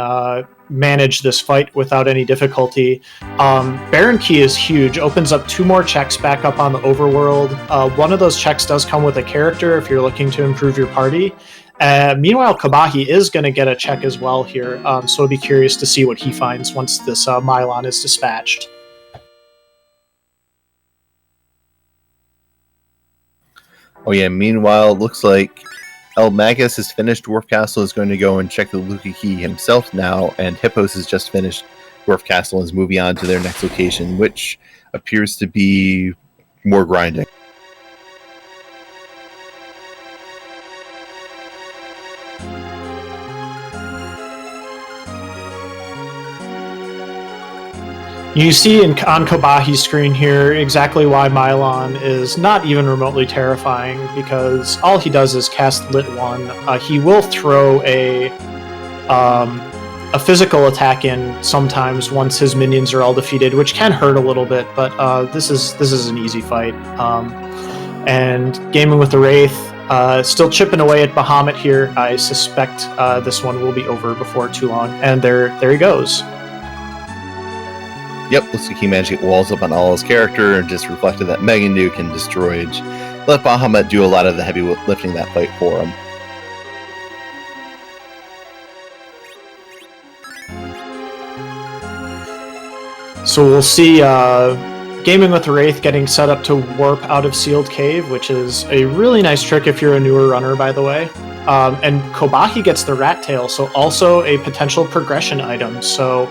S2: manage this fight without any difficulty. Baron Key is huge, opens up 2 more checks back up on the overworld. One of those checks does come with a character if you're looking to improve your party. Meanwhile, Khobahi is going to get a check as well here, so I'll be curious to see what he finds once this Mylon is dispatched.
S3: Oh yeah, meanwhile, it looks like eLmaGus has finished Dwarf Castle, is going to go and check the Luca Key himself now, and Hippos has just finished Dwarf Castle and is moving on to their next location, which appears to be more grinding.
S2: You see on Khobahi's screen here exactly why Mylon is not even remotely terrifying, because all he does is cast Lit 1. He will throw a physical attack in sometimes once his minions are all defeated, which can hurt a little bit, but this is an easy fight. And Gaming with the Wraith, still chipping away at Bahamut here. I suspect this one will be over before too long. And there he goes.
S3: Yep, looks like he managed to get walls up on all his character and just reflected that Mega Nuke and destroyed. Let Bahamut do a lot of the heavy lifting that fight for him.
S2: So we'll see Gaming with the Wraith getting set up to warp out of Sealed Cave, which is a really nice trick if you're a newer runner, by the way. And Khobahi gets the Rat Tail, so also a potential progression item. So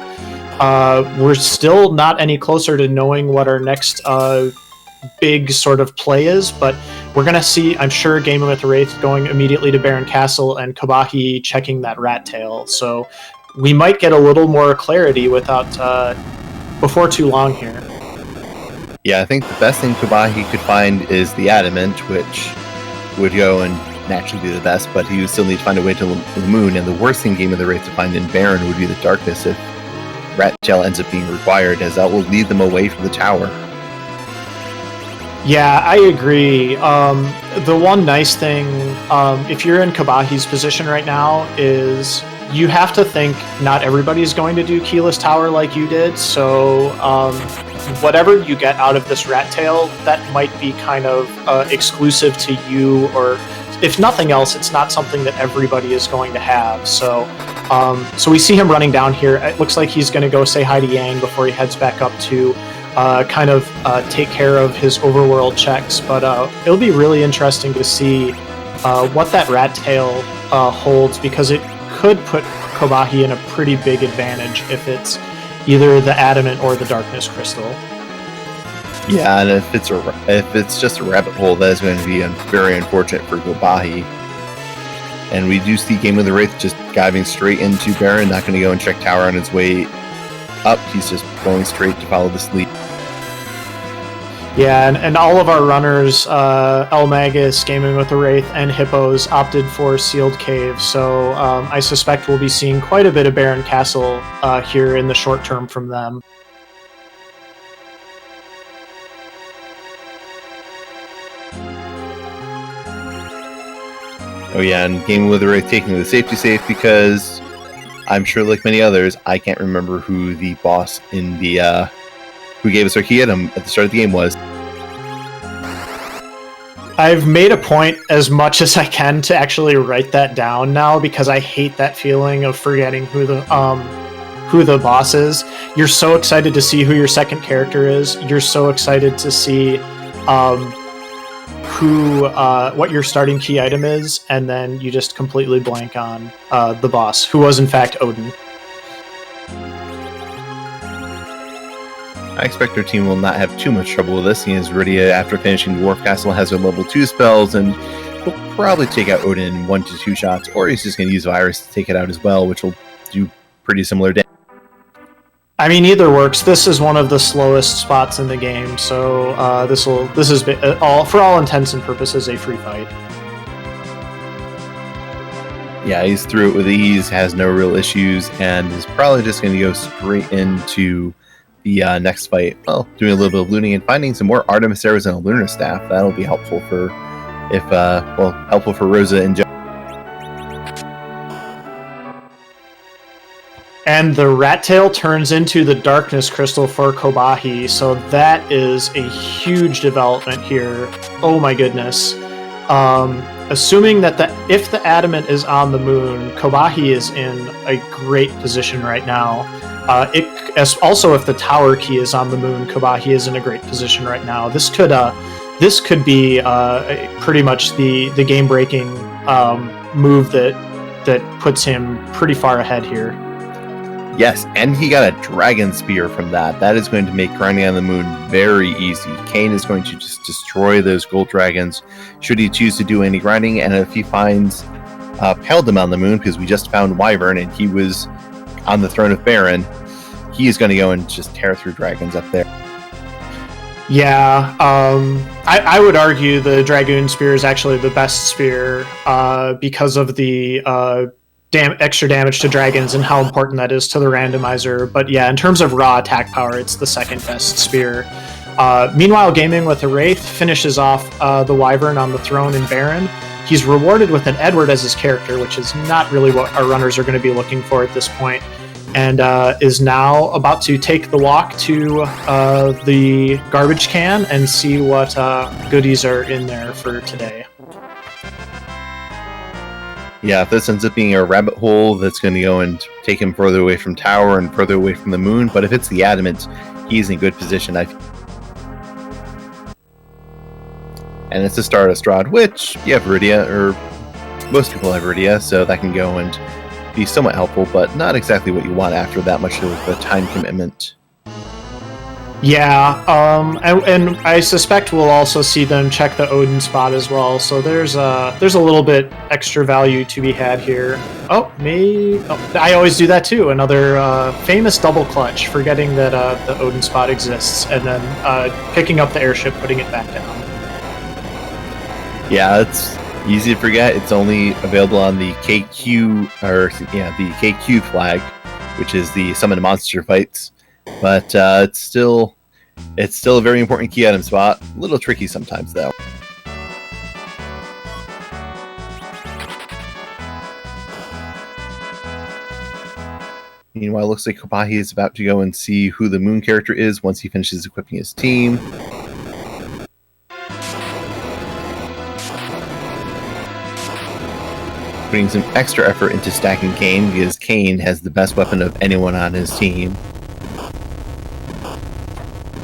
S2: we're still not any closer to knowing what our next big sort of play is, but we're going to see, I'm sure, Gaming with the Wraith going immediately to Baron Castle and Khobahi checking that Rat Tail. So we might get a little more clarity without before too long here.
S3: Yeah, I think the best thing Khobahi could find is the Adamant, which would go and naturally be the best, but he would still need to find a way to the moon, and the worst thing Gaming with the Wraith to find in Baron would be the Darkness if Rat Tail ends up being required, as that will lead them away from the tower.
S2: Yeah, I agree. The one nice thing, if you're in Khobahi's position right now, is you have to think not everybody's going to do Keyless Tower like you did, so whatever you get out of this Rat Tail, that might be kind of exclusive to you, or if nothing else, it's not something that everybody is going to have. So so we see him running down here. It looks like he's going to go say hi to Yang before he heads back up to kind of take care of his overworld checks. But it'll be really interesting to see what that Rat Tail holds, because it could put Khobahi in a pretty big advantage if it's either the Adamant or the Darkness Crystal.
S3: Yeah, and if it's just a rabbit hole, that is going to be very unfortunate for Khobahi. And we do see Gaming with the Wraith just diving straight into Baron, not going to go and check tower on his way up. He's just going straight to follow this lead.
S2: Yeah, and all of our runners, eLmaGus, Gaming with the Wraith, and Hippos opted for Sealed Cave, so I suspect we'll be seeing quite a bit of Baron Castle here in the short term from them.
S3: Oh yeah, and Gaming with the Wraith taking the safety safe, because I'm sure, like many others, I can't remember who the boss in the who gave us our key item at the start of the game was.
S2: I've made a point as much as I can to actually write that down now, because I hate that feeling of forgetting who the boss is. You're so excited to see who your second character is. You're so excited to see what your starting key item is, and then you just completely blank on the boss, who was in fact Odin.
S3: I expect our team will not have too much trouble with this, seeing as Rydia, after finishing Dwarf Castle, has her level 2 spells, and will probably take out Odin in 1 to 2 shots, or he's just going to use Virus to take it out as well, which will do pretty similar damage.
S2: I mean, either works. This is one of the slowest spots in the game, so this is for all intents and purposes a free fight.
S3: Yeah, he's through it with ease, has no real issues, and is probably just going to go straight into the next fight. Well, doing a little bit of looting and finding some more Artemis arrows and a Lunar staff. That'll be helpful for Rosa and Joe.
S2: And the rat tail turns into the darkness crystal for Khobahi, so that is a huge development here. Oh my goodness. Assuming that if the adamant is on the moon, Khobahi is in a great position right now. Also, if the tower key is on the moon, Khobahi is in a great position right now. This could be pretty much the game-breaking move that puts him pretty far ahead here.
S3: Yes, and he got a dragon spear from that. That is going to make grinding on the moon very easy. Kain is going to just destroy those gold dragons should he choose to do any grinding, and if he finds Paladin on the moon, because we just found Wyvern and he was on the throne of Baron, he is going to go and just tear through dragons up there.
S2: Yeah, I would argue the Dragoon Spear is actually the best spear because of the extra damage to dragons and how important that is to the randomizer. But yeah, in terms of raw attack power, it's the second best spear. Meanwhile, Gaming with a Wraith finishes off the Wyvern on the throne in Baron. He's rewarded with an Edward as his character, which is not really what our runners are going to be looking for at this point, and is now about to take the walk to the garbage can and see what goodies are in there for today.
S3: Yeah, if this ends up being a rabbit hole, that's going to go and take him further away from Tower and further away from the moon, but if it's the Adamant, he's in good position. And it's a Stardust Rod, which you have Rydia, or most people have Rydia, so that can go and be somewhat helpful, but not exactly what you want after that much of a time commitment.
S2: Yeah, and I suspect we'll also see them check the Odin spot as well, so there's a little bit extra value to be had here. I always do that too, another famous double clutch, forgetting that the Odin spot exists, and then picking up the airship, putting it back down.
S3: Yeah, it's easy to forget. It's only available on the KQ, the KQ flag, which is the summon monster fights. But it's still a very important key item spot. A little tricky sometimes, though. Meanwhile, it looks like Khobahi is about to go and see who the moon character is once he finishes equipping his team. Putting some extra effort into stacking Kain, because Kain has the best weapon of anyone on his team.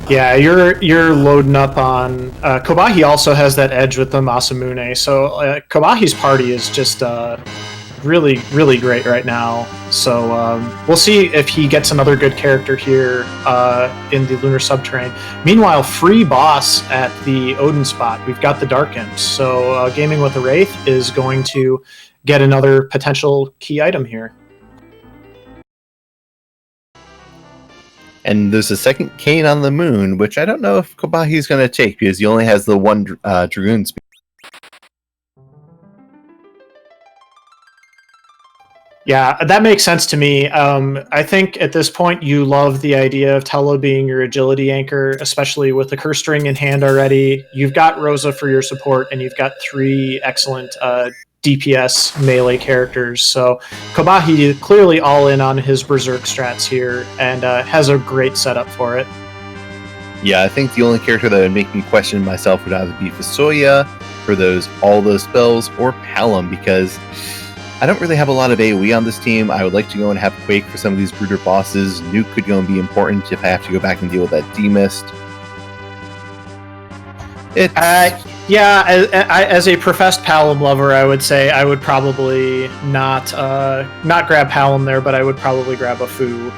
S2: Yeah, you're loading up on... Khobahi also has that edge with the Masamune, so Kobahi's party is just really, really great right now. So we'll see if he gets another good character here in the Lunar Subterranean. Meanwhile, free boss at the Odin spot. We've got the Dark Imps, so Gaming with a Wraith is going to get another potential key item here.
S3: And there's a second Kain on the moon, which I don't know if Khobahi is going to take, because he only has the one Dragoon speed.
S2: Yeah, that makes sense to me. I think at this point you love the idea of Tello being your agility anchor, especially with the curse string in hand already. You've got Rosa for your support, and you've got 3 excellent DPS melee characters. So Khobahi clearly all in on his Berserk strats here, and has a great setup for it.
S3: Yeah, I think the only character that would make me question myself would either be Fusoya for all those spells, or Palom, because I don't really have a lot of AoE on this team. I would like to go and have Quake for some of these Brooder bosses. Nuke could go and be important if I have to go back and deal with that D-Mist.
S2: Yeah, as a professed Palom lover, I would say I would probably not grab Palom there, but I would probably grab a Foo.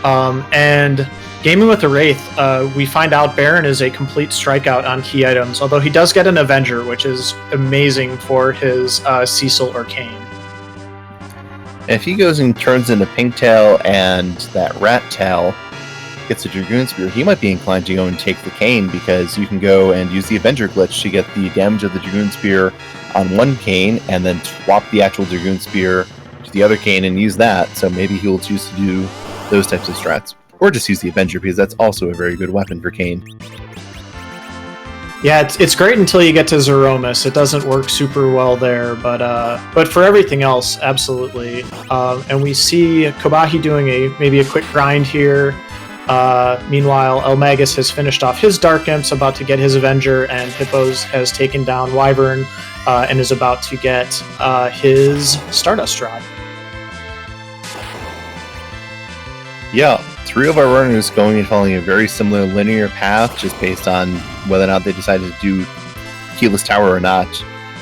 S2: And Gaming with the Wraith, we find out Baron is a complete strikeout on key items, although he does get an Avenger, which is amazing for his Cecil or Kane.
S3: If he goes and turns into Pinktail and that Rat Tail gets a Dragoon Spear, he might be inclined to go and take the Cane, because you can go and use the Avenger glitch to get the damage of the Dragoon Spear on one Cane and then swap the actual Dragoon Spear to the other Cane and use that. So maybe he'll choose to do those types of strats. Or just use the Avenger, because that's also a very good weapon for Cane.
S2: Yeah, it's great until you get to Zeromus. It doesn't work super well there, but for everything else, absolutely. And we see Khobahi doing maybe a quick grind here. Meanwhile, eLmaGus has finished off his Dark Imps, about to get his Avenger, and Hippos has taken down Wyvern and is about to get his Stardust drop.
S3: Yeah, three of our runners going and following a very similar linear path, just based on whether or not they decided to do Keyless Tower or not.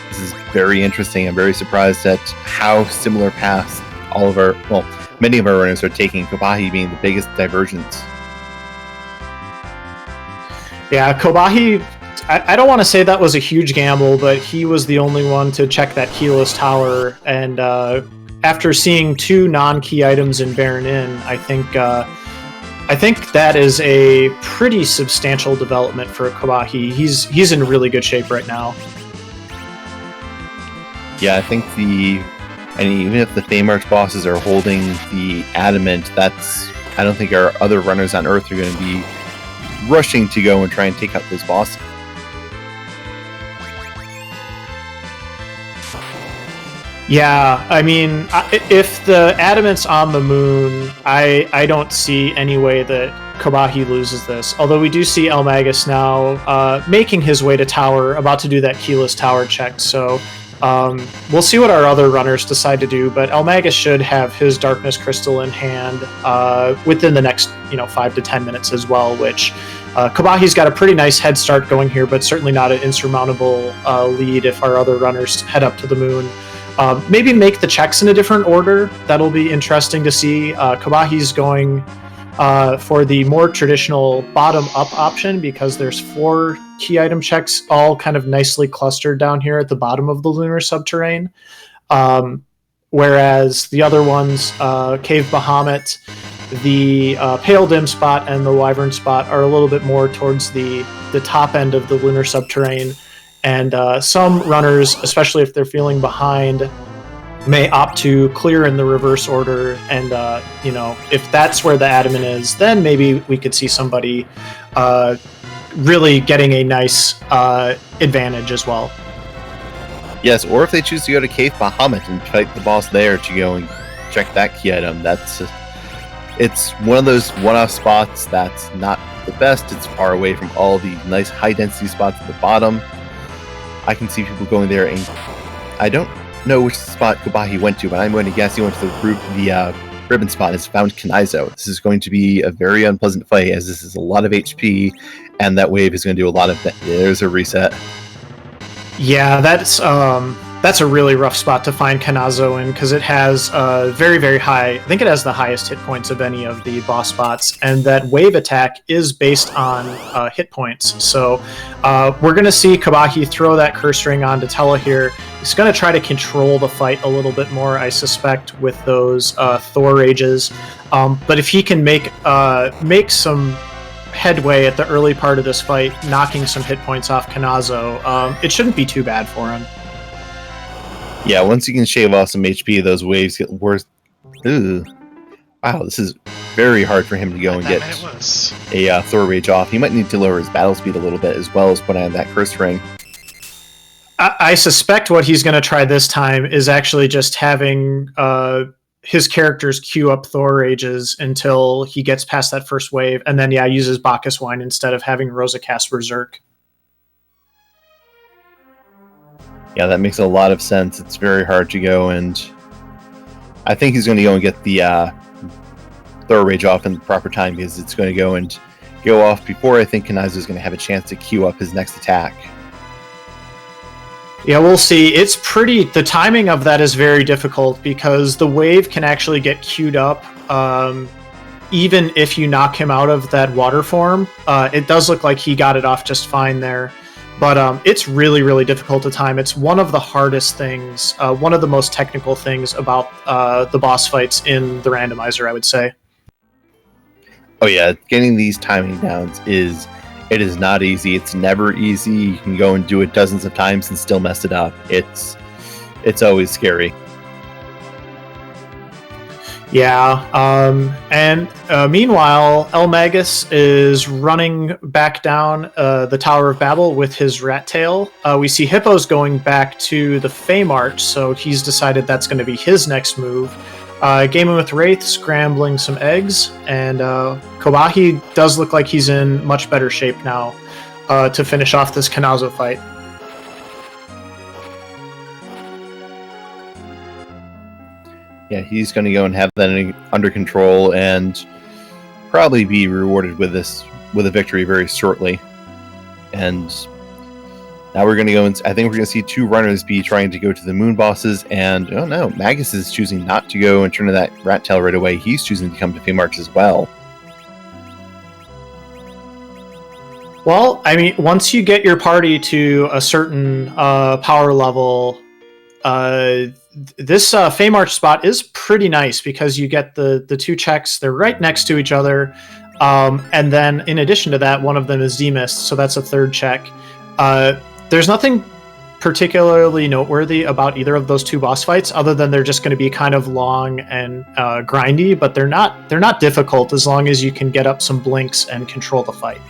S3: This is very interesting. I'm very surprised at how similar paths many of our runners are taking, Khobahi being the biggest divergence.
S2: Yeah, Khobahi, I don't want to say that was a huge gamble, but he was the only one to check that Keyless Tower, and after seeing two non-key items in Baron Inn, I think that is a pretty substantial development for Khobahi. He's in really good shape right now.
S3: Yeah, I think even if the Feymarch bosses are holding the Adamant, I don't think our other runners on Earth are going to be rushing to go and try and take out those bosses.
S2: Yeah, I mean, if the Adamant's on the moon, I don't see any way that Khobahi loses this. Although we do see eLmaGus now making his way to tower, about to do that keyless tower check. So we'll see what our other runners decide to do. But eLmaGus should have his Darkness Crystal in hand within the next 5 to 10 minutes as well. Which Khobahi's got a pretty nice head start going here, but certainly not an insurmountable lead if our other runners head up to the moon. Maybe make the checks in a different order. That'll be interesting to see. Khobahi's going for the more traditional bottom-up option, because there's 4 key item checks all kind of nicely clustered down here at the bottom of the Lunar subterranean. Whereas the other ones, Cave Bahamut, the Pale Dim spot, and the Wyvern spot are a little bit more towards the top end of the Lunar subterranean. And some runners, especially if they're feeling behind, may opt to clear in the reverse order. And, if that's where the Adamant is, then maybe we could see somebody really getting a nice advantage as well.
S3: Yes, or if they choose to go to Cave Bahamut and fight the boss there to go and check that key item, it's one of those one-off spots that's not the best. It's far away from all the nice high-density spots at the bottom. I can see people going there, and I don't know which spot Khobahi went to, but I'm going to guess he went to the ribbon spot and has found Kanizo. This is going to be a very unpleasant fight, as this is a lot of HP, and that wave is going to do a lot of... There's a reset.
S2: Yeah, that's a really rough spot to find Kanazo in, because it has very, very high... I think it has the highest hit points of any of the boss spots, and that wave attack is based on hit points. So we're going to see Khobahi throw that curse ring onto Tella here. He's going to try to control the fight a little bit more, I suspect, with those Thor Rages. But if he can make some headway at the early part of this fight, knocking some hit points off Kanazo, it shouldn't be too bad for him.
S3: Yeah, once you can shave off some HP, those waves get worse. Ooh. Wow, this is very hard for him to go and get a Thor Rage off. He might need to lower his battle speed a little bit, as well as put on that curse ring.
S2: I suspect what he's going to try this time is actually just having his characters queue up Thor Rages until he gets past that first wave, and then, uses Bacchus Wine instead of having Rosa cast Berserk.
S3: Yeah, that makes a lot of sense. It's very hard to go, and I think he's going to go and get the Thor Rage off in the proper time, because it's going to go off before I think Kanizo is going to have a chance to queue up his next attack.
S2: Yeah, we'll see. The timing of that is very difficult because the wave can actually get queued up even if you knock him out of that water form. It does look like he got it off just fine there. But it's really, really difficult to time. It's one of the hardest things, one of the most technical things about the boss fights in the randomizer, I would say.
S3: Oh yeah, getting these timing downs is not easy. It's never easy. You can go and do it dozens of times and still mess it up. It's always scary.
S2: Yeah, and meanwhile, eLmaGus is running back down the Tower of Babel with his rat tail. We see Hippos going back to the Fey March, so he's decided that's going to be his next move. Gaming with Wraith scrambling some eggs, and Khobahi does look like he's in much better shape now to finish off this Kanazo fight.
S3: Yeah, he's going to go and have that under control and probably be rewarded with a victory very shortly. And now we're going to go and I think we're going to see two runners be trying to go to the moon bosses, and oh no, Magus is choosing not to go and turn to that rat tail right away. He's choosing to come to Fey March as well.
S2: Well, I mean, once you get your party to a certain power level, this Fey March spot is pretty nice because you get the two checks. They're right next to each other. And then in addition to that, one of them is demist, so that's a third check. There's nothing particularly noteworthy about either of those two boss fights other than they're just going to be kind of long and grindy, but they're not difficult as long as you can get up some blinks and control the fight.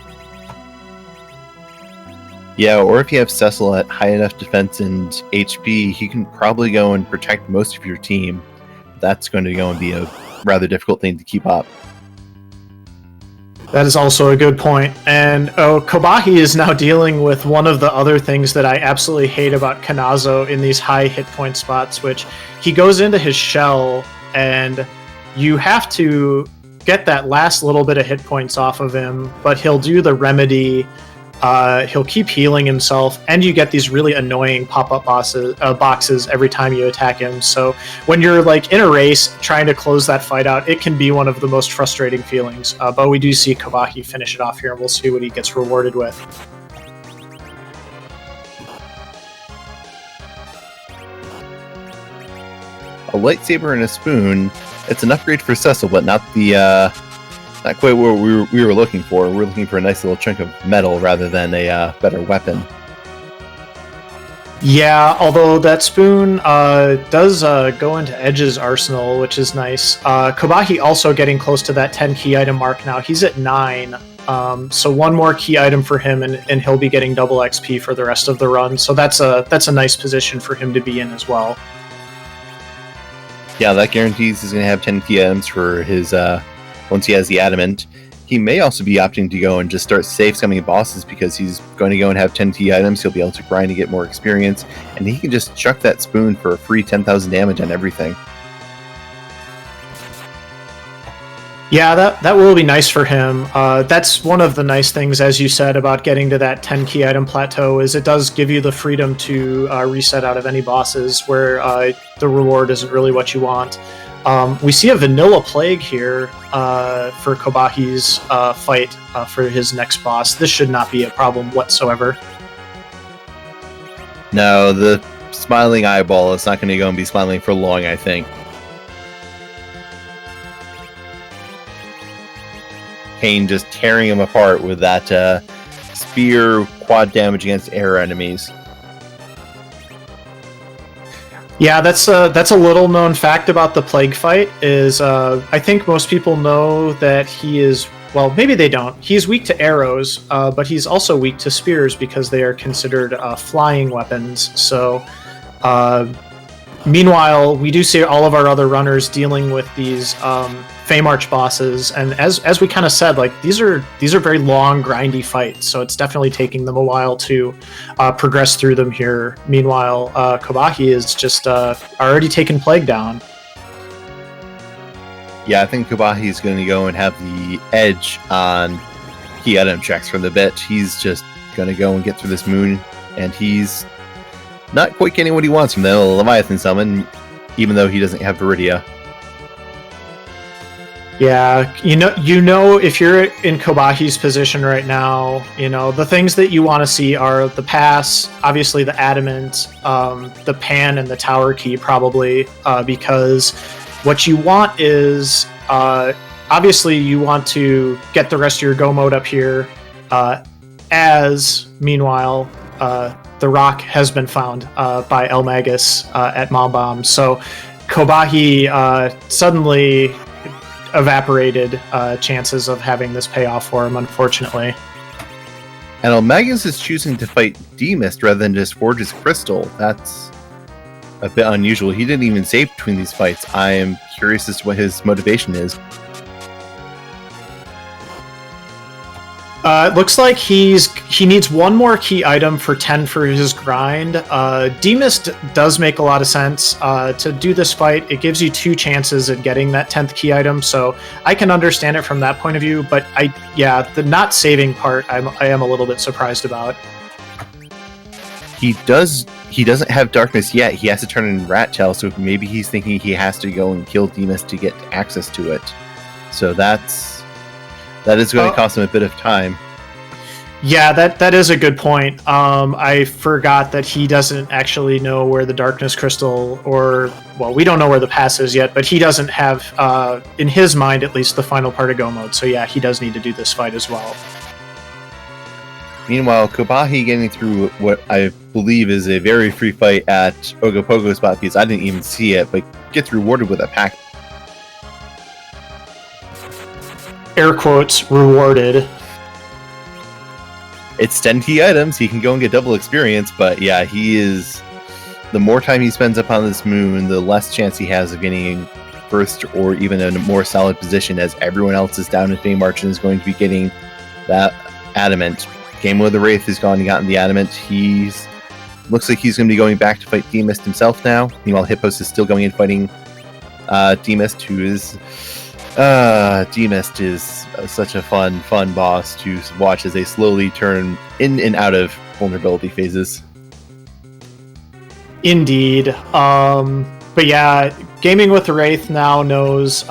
S3: Yeah, or if you have Cecil at high enough defense and HP, he can probably go and protect most of your team. That's going to go and be a rather difficult thing to keep up.
S2: That is also a good point. And Khobahi is now dealing with one of the other things that I absolutely hate about Kanazo in these high hit point spots, which he goes into his shell and you have to get that last little bit of hit points off of him, but he'll do the remedy. He'll keep healing himself, and you get these really annoying pop-up boxes every time you attack him. So when you're like in a race trying to close that fight out, it can be one of the most frustrating feelings. But we do see Khobahi finish it off here, and we'll see what he gets rewarded with.
S3: A lightsaber and a spoon. It's an upgrade for Cecil, but not quite what we were looking for. We're looking for a nice little chunk of metal rather than a better weapon.
S2: Yeah, although that spoon does go into Edge's arsenal, which is nice. Khobahi also getting close to that 10 key item mark now. He's at 9. So one more key item for him, and he'll be getting double XP for the rest of the run. So that's a nice position for him to be in as well.
S3: Yeah, that guarantees he's going to have 10 key items for his... once he has the adamant. He may also be opting to go and just start safe scumming bosses because he's going to go and have 10 key items. He'll be able to grind to get more experience, and he can just chuck that spoon for a free 10,000 damage on everything.
S2: Yeah, that will be nice for him. That's one of the nice things, as you said, about getting to that 10 key item plateau is it does give you the freedom to reset out of any bosses where the reward isn't really what you want. We see a vanilla plague here for Khobahi's fight for his next boss. This should not be a problem whatsoever.
S3: No, the smiling eyeball is not going to go and be smiling for long, I think. Kane just tearing him apart with that spear quad damage against air enemies.
S2: Yeah, that's a little known fact about the Plague fight is I think most people know that he is, well, maybe they don't. He's weak to arrows, but he's also weak to spears because they are considered flying weapons. So meanwhile, we do see all of our other runners dealing with these Fey March bosses, and as we kind of said, like these are very long, grindy fights, so it's definitely taking them a while to progress through them here. Meanwhile, Khobahi is just already taken Plague down.
S3: Yeah, I think Khobahi is going to go and have the edge on key item checks for the bit. He's just going to go and get through this moon, and he's not quite getting what he wants from the Leviathan summon, even though he doesn't have Viridia.
S2: Yeah, you know, if you're in Khobahi's position right now, the things that you want to see are the pass, obviously the adamant, the pan, and the tower key probably, because what you want is, obviously you want to get the rest of your go mode up here, as meanwhile, the rock has been found by eLmaGus at Mombomb. So Khobahi suddenly evaporated chances of having this pay off for him, unfortunately.
S3: And eLmaGus is choosing to fight D-Mist rather than just forge his crystal. That's a bit unusual. He didn't even save between these fights. I am curious as to what his motivation is.
S2: It looks like he needs one more key item for 10 for his grind. D-Mist does make a lot of sense. To do this fight, it gives you 2 chances at getting that 10th key item, so I can understand it from that point of view, but the not saving part, I am a little bit surprised about.
S3: He doesn't have darkness yet. He has to turn in Rat Tail, so maybe he's thinking he has to go and kill D-Mist to get access to it. So that is going to cost him a bit of time.
S2: Yeah, that is a good point. I forgot that he doesn't actually know where the Darkness Crystal, we don't know where the pass is yet, but he doesn't have, in his mind at least, the final part of go mode. So yeah, he does need to do this fight as well.
S3: Meanwhile, Khobahi getting through what I believe is a very free fight at Ogopogo spot, because I didn't even see it, but gets rewarded with a pack.
S2: Air quotes, rewarded.
S3: It's 10 key items. He can go and get double experience, but yeah, the more time he spends up on this moon, the less chance he has of getting first or even a more solid position, as everyone else is down in Fame March and is going to be getting that adamant. gamingwithawraith has gone and gotten the adamant. Looks like he's going to be going back to fight D-Mist himself now. Meanwhile, Hippos is still going and fighting D-Mist, who is... D-Mist is such a fun boss to watch as they slowly turn in and out of vulnerability phases.
S2: Indeed. But yeah, gamingwithawraith now knows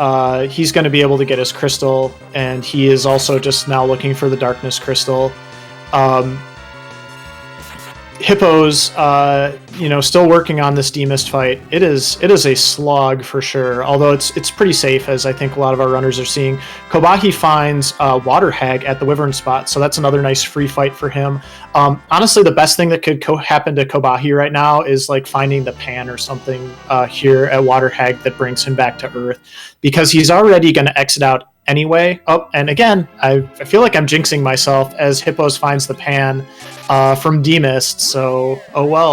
S2: he's going to be able to get his crystal, and he is also just now looking for the darkness crystal. Hippos, still working on this D-Mist fight. It is a slog for sure, although it's pretty safe, as I think a lot of our runners are seeing. Khobahi finds Water Hag at the Wyvern spot, so that's another nice free fight for him. Honestly, the best thing that could happen to Khobahi right now is like finding the pan or something here at Water Hag that brings him back to Earth, because he's already going to exit out anyway. Oh, and again, I feel like I'm jinxing myself as Hippos finds the pan from D-Mist, so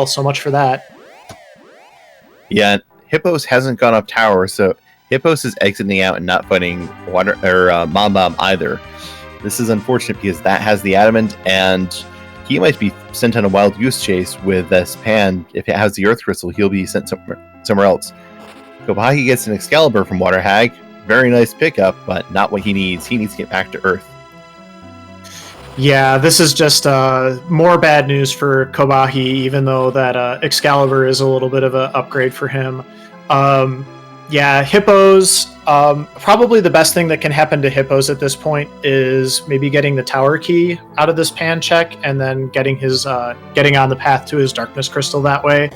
S2: so much for that.
S3: Yeah, Hippos hasn't gone up tower, so Hippos is exiting out and not fighting Water or Mombomb either. This is unfortunate because that has the adamant, and he might be sent on a wild goose chase with this pan. If it has the Earth Crystal, he'll be sent somewhere else. Khobahi gets an Excalibur from Water Hag. Very nice pickup, but not what he needs. He needs to get back to Earth.
S2: Yeah, this is just more bad news for Khobahi, even though that Excalibur is a little bit of an upgrade for him. Hippos, probably the best thing that can happen to Hippos at this point is maybe getting the tower key out of this pan check, and then getting on the path to his darkness crystal that way.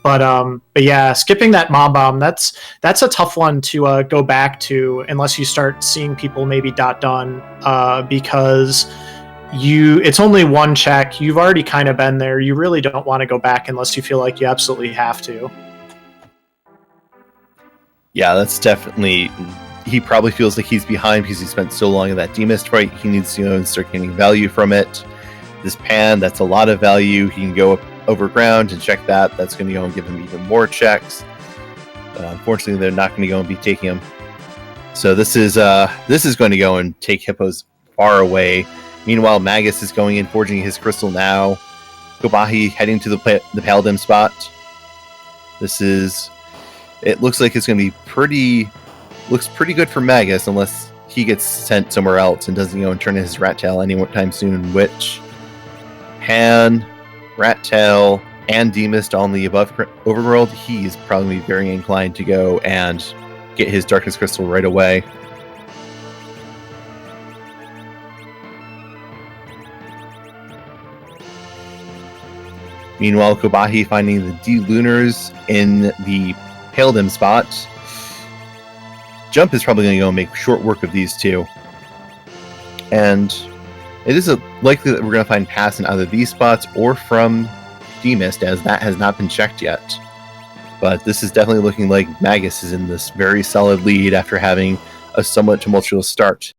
S2: But yeah, skipping that Mombomb, that's a tough one to go back to unless you start seeing people maybe done, because it's only one check. You've already kind of been there. You really don't want to go back unless you feel like you absolutely have to.
S3: Yeah, that's definitely... He probably feels like he's behind because he spent so long in that D-Mist fight. He needs to start getting value from it. This pan, that's a lot of value. He can go up over ground and check that. That's going to go and give him even more checks. Unfortunately, they're not going to go and be taking him. So this is going to go and take Hippos far away. Meanwhile, Magus is going in, forging his crystal now. Khobahi heading to the Paladin spot. It looks like it's going to be looks pretty good for Magus, unless he gets sent somewhere else and doesn't go and turn in his Rat Tail anytime soon, which Pan, Rat Tail, and Demist on the above overworld, he's probably very inclined to go and get his Darkness Crystal right away. Meanwhile, Khobahi finding the D-Lunars in the Paladin spot. Jump is probably going to go and make short work of these two. And it is likely that we're going to find pass in either these spots or from Demist, as that has not been checked yet. But this is definitely looking like Magus is in this very solid lead after having a somewhat tumultuous start.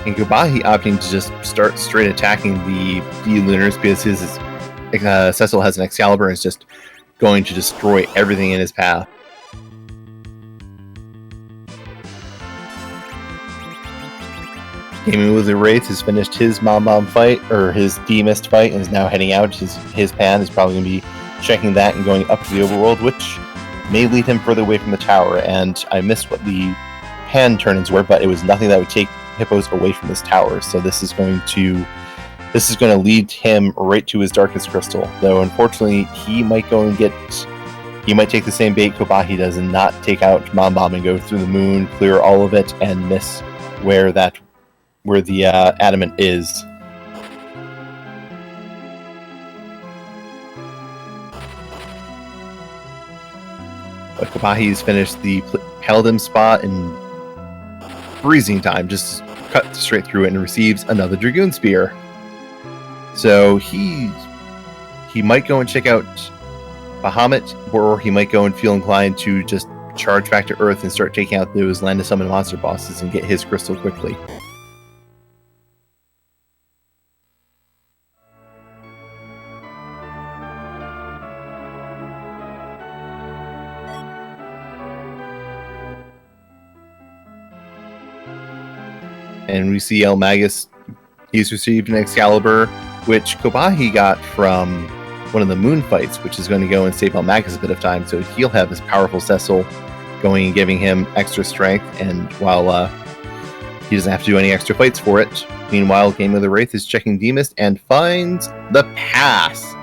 S3: And Khobahi opting to just start straight attacking the D-Lunars because his Cecil has an Excalibur and is just going to destroy everything in his path. Gaming with the Wraith has finished his Mom fight, or his Demist fight, and is now heading out. His pan is probably going to be checking that and going up to the overworld, which may lead him further away from the tower. And I missed what the pan turn-ins were, but it was nothing that would take hippos away from this tower. So this is going to lead him right to his Darkness Crystal. Though unfortunately, he might take the same bait Khobahi does and not take out Mom and go through the moon, clear all of it, and miss where the adamant is. But Khobahi's finished the Paladin spot in freezing time, just cut straight through it and receives another Dragoon Spear. So he might go and check out Bahamut, or he might go and feel inclined to just charge back to Earth and start taking out those land to summon monster bosses and get his crystal quickly. And we see eLmaGus, he's received an Excalibur, which Khobahi got from one of the moon fights, which is going to go and save eLmaGus a bit of time, so he'll have his powerful Cecil going and giving him extra strength, and while he doesn't have to do any extra fights for it. Meanwhile, Game of the Wraith is checking Demist and finds the pass.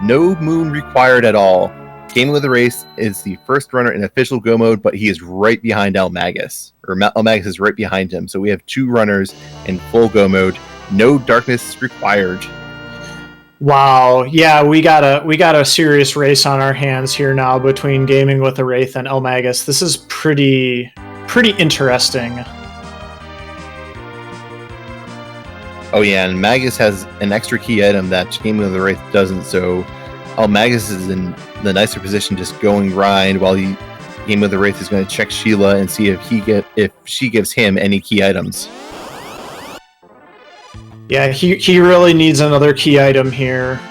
S3: No moon required at all. Game of the Wraith is the first runner in official Go mode, but he is right behind eLmaGus. Or eLmaGus is right behind him. So we have two runners in full Go mode. No darkness required.
S2: Wow, yeah, we got a serious race on our hands here now between Gaming with the Wraith and eLmaGus. This is pretty interesting.
S3: Oh yeah, and Magus has an extra key item that Gaming with the Wraith doesn't, so eLmaGus is in the nicer position just going grind, while Game of the Wraith is going to check Sheila and see if she gives him any key items.
S2: Yeah, he really needs another key item here,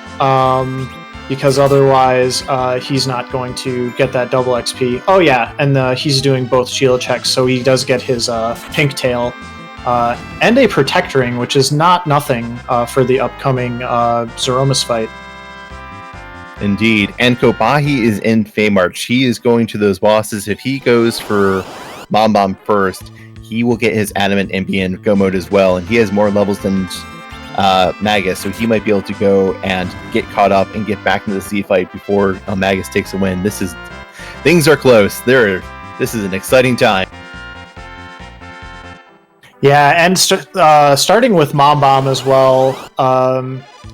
S2: because otherwise he's not going to get that double XP. Oh yeah, and he's doing both Sheila checks, so he does get his pink tail and a protect ring, which is not nothing for the upcoming Zeromus fight.
S3: Indeed, and Khobahi is in Feymarch. He is going to those bosses. If he goes for Bomb first, he will get his Adamant and be in Go mode as well, and he has more levels than Magus, so he might be able to go and get caught up and get back into the sea fight before Magus takes a win. Things are close. This is an exciting time.
S2: Yeah, and starting with Mom as well.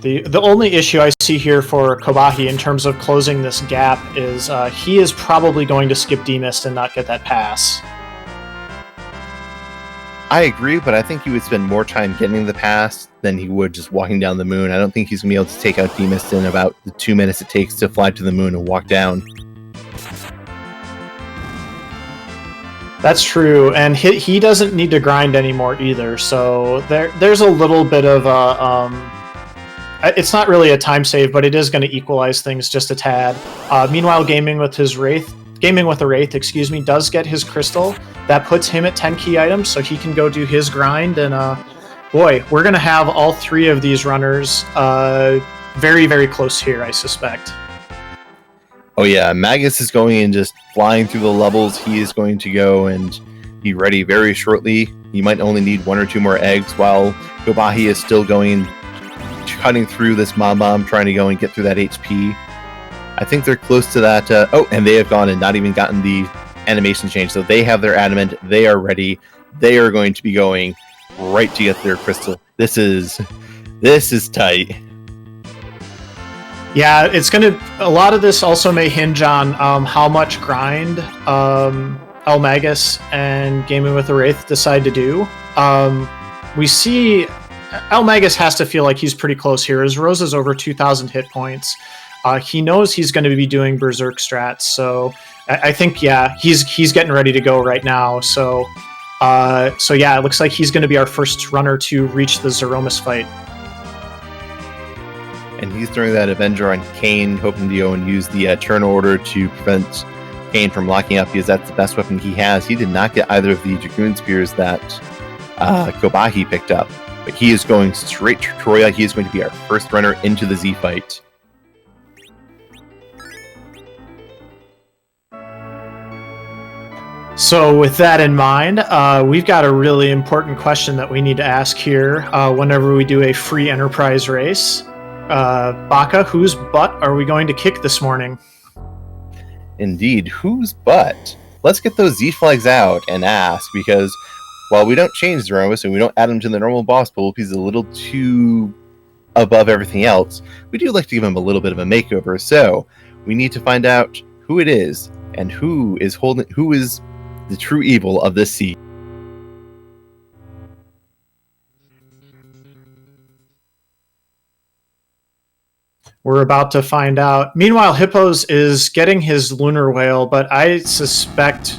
S2: The only issue I see here for Khobahi in terms of closing this gap is he is probably going to skip Demist and not get that pass.
S3: I agree, but I think he would spend more time getting the pass than he would just walking down the moon. I don't think he's going to be able to take out Demist in about the 2 minutes it takes to fly to the moon and walk down.
S2: That's true, and he doesn't need to grind anymore either, so there's a little bit of a... it's not really a time save, but it is going to equalize things just a tad. Meanwhile, Gaming with the Wraith, does get his crystal. That puts him at 10 key items, so he can go do his grind. And boy, we're going to have all three of these runners very, very close here, I suspect.
S3: Oh yeah, Magus is going and just flying through the levels. He is going to go and be ready very shortly. You might only need 1 or 2 more eggs while Khobahi is still cutting through this Mom Bomb, trying to go and get through that HP. I think they're close to that. And they have gone and not even gotten the animation change. So they have their adamant. They are ready. They are going to be going right to get their crystal. This is tight.
S2: Yeah, a lot of this also may hinge on how much grind eLmaGus and Gaming with a Wraith decide to do. We see eLmaGus has to feel like he's pretty close here. His Rose is over 2,000 hit points. He knows he's going to be doing Berserk strats, so I think, he's getting ready to go right now. So it looks like he's going to be our first runner to reach the Zeromus fight.
S3: And he's throwing that Avenger on Kane, hoping to go and use the Turn Order to prevent Kane from locking up, because that's the best weapon he has. He did not get either of the Dragoon Spears that Khobahi picked up, but he is going straight to Troya. He is going to be our first runner into the Z fight.
S2: So with that in mind, we've got a really important question that we need to ask here whenever we do a free enterprise race. Baka, whose butt are we going to kick this morning?
S3: Indeed, whose butt? Let's get those Z flags out and ask, because while we don't change Zeromus and we don't add him to the normal boss pool, he's a little too above everything else, we do like to give him a little bit of a makeover. So we need to find out who it is and who is the true evil of this seed.
S2: We're about to find out. Meanwhile, Hippos is getting his Lunar Whale, but I suspect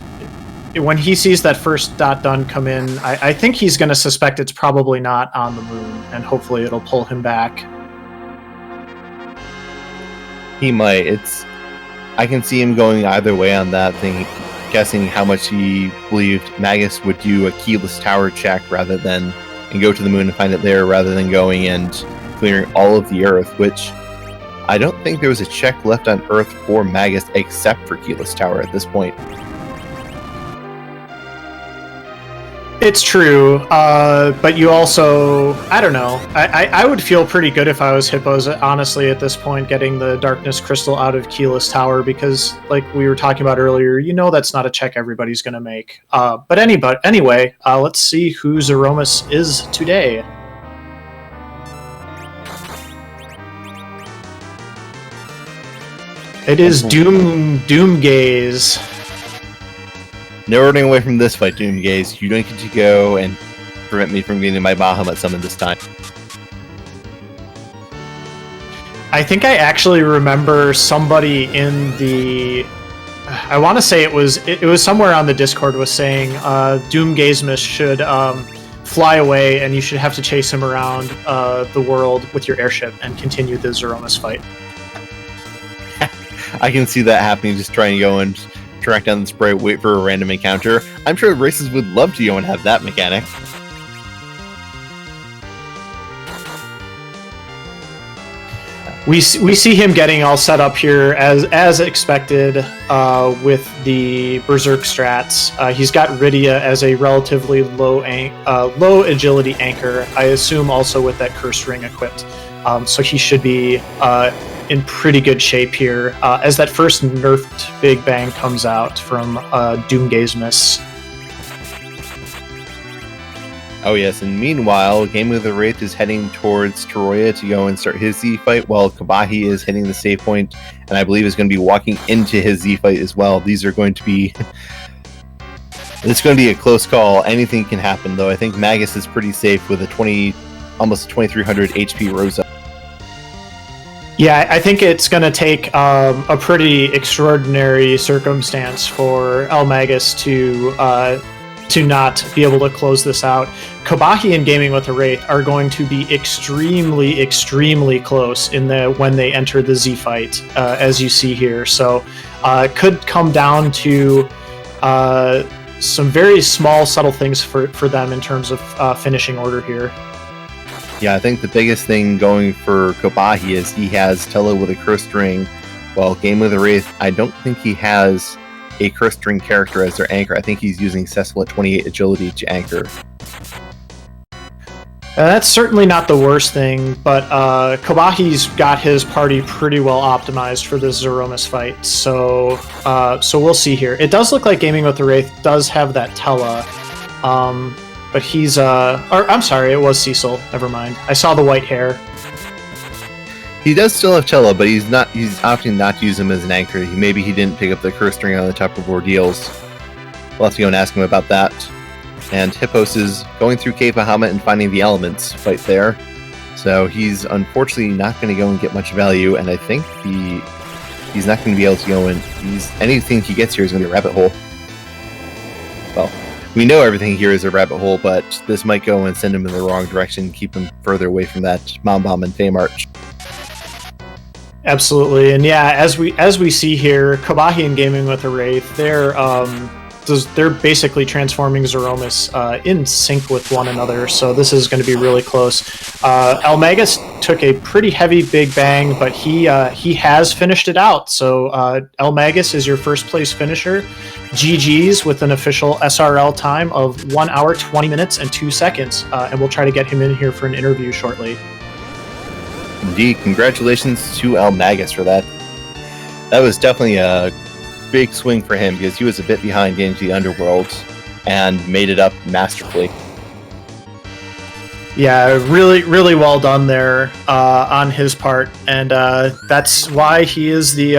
S2: when he sees that first dot done come in, I think he's going to suspect it's probably not on the moon, and hopefully it'll pull him back.
S3: He might. I can see him going either way on that thing, guessing how much he believed Magus would do a keyless tower check and go to the moon and find it there, rather than going and clearing all of the Earth, which I don't think there was a check left on Earth for Magus except for Keyless Tower at this point.
S2: It's true, but you also, I don't know. I would feel pretty good if I was Hippos, honestly, at this point, getting the Darkness Crystal out of Keyless Tower, because, like we were talking about earlier, that's not a check everybody's going to make. But anyway, let's see who Zeromus is today. It is Doomgaze.
S3: No running away from this fight, Doomgaze. You don't get to go and prevent me from getting my Bahamut summon this time.
S2: I think I actually remember somebody in the... I want to say it was somewhere on the Discord was saying Doomgazemus should fly away and you should have to chase him around the world with your airship and continue the Zeromus fight.
S3: I can see that happening, just trying to go and track down the spray, wait for a random encounter. I'm sure races would love to go and have that mechanic.
S2: We see him getting all set up here as expected with the Berserk strats. He's got Rydia as a relatively low agility anchor, I assume also with that Cursed Ring equipped. So he should be in pretty good shape here as that first nerfed Big Bang comes out from Doomgazemus.
S3: Oh yes, and meanwhile, Game of the Wraith is heading towards Troya to go and start his Z fight, while Khobahi is hitting the save point, and I believe is going to be walking into his Z fight as well. These are going to be... It's going to be a close call. Anything can happen, though. I think Magus is pretty safe with almost 2300 HP Rosa.
S2: Yeah, I think it's going to take a pretty extraordinary circumstance for eLmaGus to not be able to close this out. Khobahi and Gaming with a Wraith are going to be extremely, extremely close when they enter the Z fight, as you see here. So it could come down to some very small, subtle things for them in terms of finishing order here.
S3: Yeah, I think the biggest thing going for Khobahi is he has Telo with a Cursed Ring, while Game with the Wraith, I don't think he has a curse string character as their anchor. I think he's using Cecil at 28 agility to anchor.
S2: That's certainly not the worst thing, but Khobahi's got his party pretty well optimized for this Zeromus fight, so we'll see here. It does look like Gaming with the Wraith does have that Tella, but he's I'm sorry, it was Cecil. Never mind. I saw the white hair.
S3: He does still have Tella, but he's opting not to use him as an anchor. Maybe he didn't pick up the curse string on the top of Ordeals. We'll have to go and ask him about that. And Hippos is going through Cave Bahamut and finding the elements right there. So he's unfortunately not going to go and get much value, and I think he's not going to be able to go and anything he gets here is going to be a rabbit hole. Well, we know everything here is a rabbit hole, but this might go and send him in the wrong direction, keep him further away from that Mom Bomb and Fey March.
S2: Absolutely, and yeah, as we see here, Khobahi and Gaming with the Wraith, they're basically transforming Zeromus in sync with one another, so this is going to be really close. eLmaGus took a pretty heavy big bang, but he has finished it out. So eLmaGus is your first place finisher. GG's with an official SRL time of 1 hour, 20 minutes, and 2 seconds, and we'll try to get him in here for an interview shortly.
S3: Indeed, congratulations to eLmaGus for that. That was definitely a big swing for him because he was a bit behind into the underworld and made it up masterfully.
S2: Yeah, really, really well done there on his part, and that's why he is the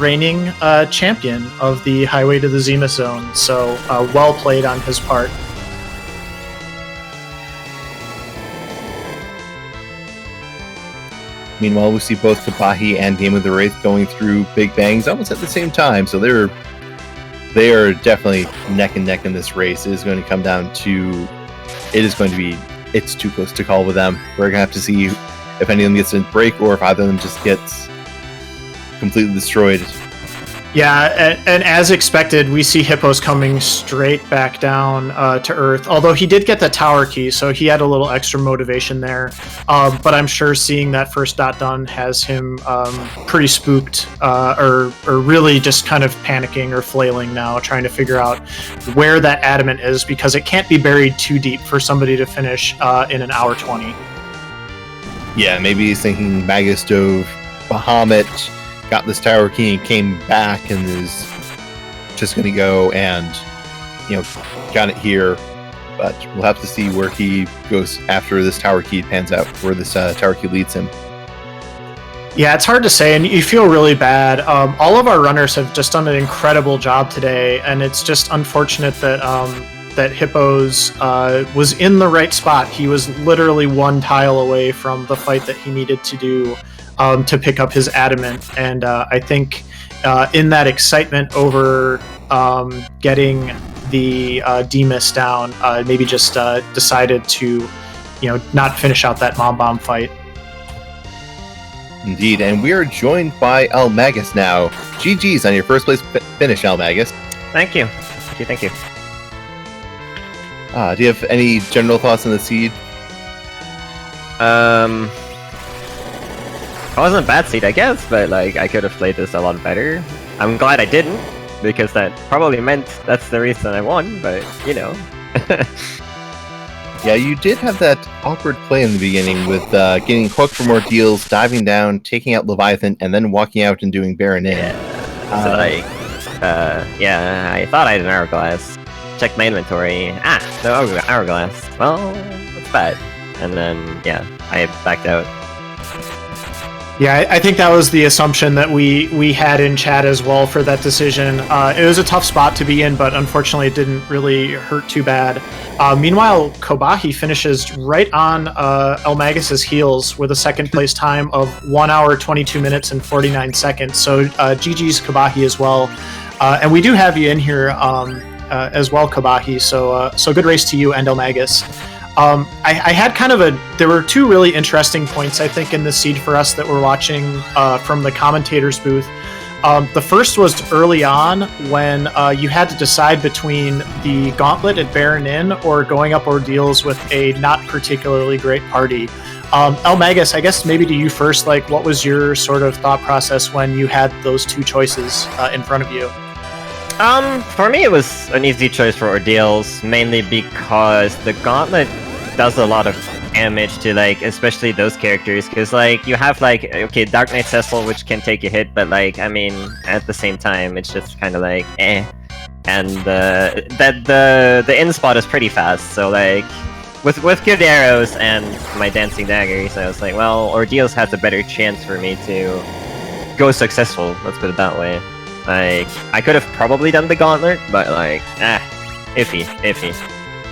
S2: reigning champion of the Highway to the Zenith Zone. So well played on his part.
S3: Meanwhile, we see both Khobahi and Game of the Wraith going through big bangs almost at the same time, so they are definitely neck and neck in this race. It is going to come down to it's too close to call with them. We're going to have to see if any of them gets a break or if either of them just gets completely destroyed.
S2: Yeah, and as expected, we see Hippos coming straight back down to Earth, although he did get the tower key, so he had a little extra motivation there. But I'm sure seeing that first dot done has him pretty spooked, or really just kind of panicking or flailing now, trying to figure out where that adamant is, because it can't be buried too deep for somebody to finish in an hour 20.
S3: Yeah, maybe he's thinking Magus dove Bahamut, got this tower key and came back and is just going to go and, got it here. But we'll have to see where he goes after this tower key pans out, where this tower key leads him.
S2: Yeah, it's hard to say, and you feel really bad. All of our runners have just done an incredible job today, and it's just unfortunate that that Hippos was in the right spot. He was literally one tile away from the fight that he needed to do to pick up his adamant, and I think in that excitement over getting the Demus down, maybe just decided to, not finish out that Mom Bomb fight.
S3: Indeed, and we are joined by eLmaGus now. GG's on your first place finish, eLmaGus.
S4: Thank you. Thank you.
S3: Do you have any general thoughts on the seed?
S4: It wasn't a bad seed, I guess, but I could have played this a lot better. I'm glad I didn't, because that probably meant that's the reason I won, but
S3: Yeah, you did have that awkward play in the beginning with getting hooked for more deals, diving down, taking out Leviathan, and then walking out and doing Baron in.
S4: Yeah, I thought I had an hourglass. Checked my inventory. No hourglass. Well, that's bad. And then, yeah, I backed out.
S2: Yeah, I think that was the assumption that we had in chat as well for that decision. It was a tough spot to be in, but unfortunately it didn't really hurt too bad. Meanwhile, Khobahi finishes right on eLmaGus's heels with a second place time of 1 hour, 22 minutes, and 49 seconds. So GG's Khobahi as well. And we do have you in here as well, Khobahi. So good race to you and eLmaGus. I had there were two really interesting points, I think, in the seed for us that we're watching from the commentator's booth. The first was early on when you had to decide between the gauntlet at Baron Inn or going up Ordeals with a not particularly great party. eLmaGus, I guess maybe to you first, what was your sort of thought process when you had those two choices in front of you?
S4: For me it was an easy choice for Ordeals, mainly because the Gauntlet does a lot of damage to, like, especially those characters, because, like, you have, like, okay, Dark Knight Cecil, which can take a hit, but, like, I mean, at the same time, it's just kind of like, eh. And, the in spot is pretty fast, so, like, with good arrows and my dancing daggers, I was like, well, Ordeals has a better chance for me to go successful, let's put it that way. Like, I could have probably done the Gauntlet, but, like, iffy.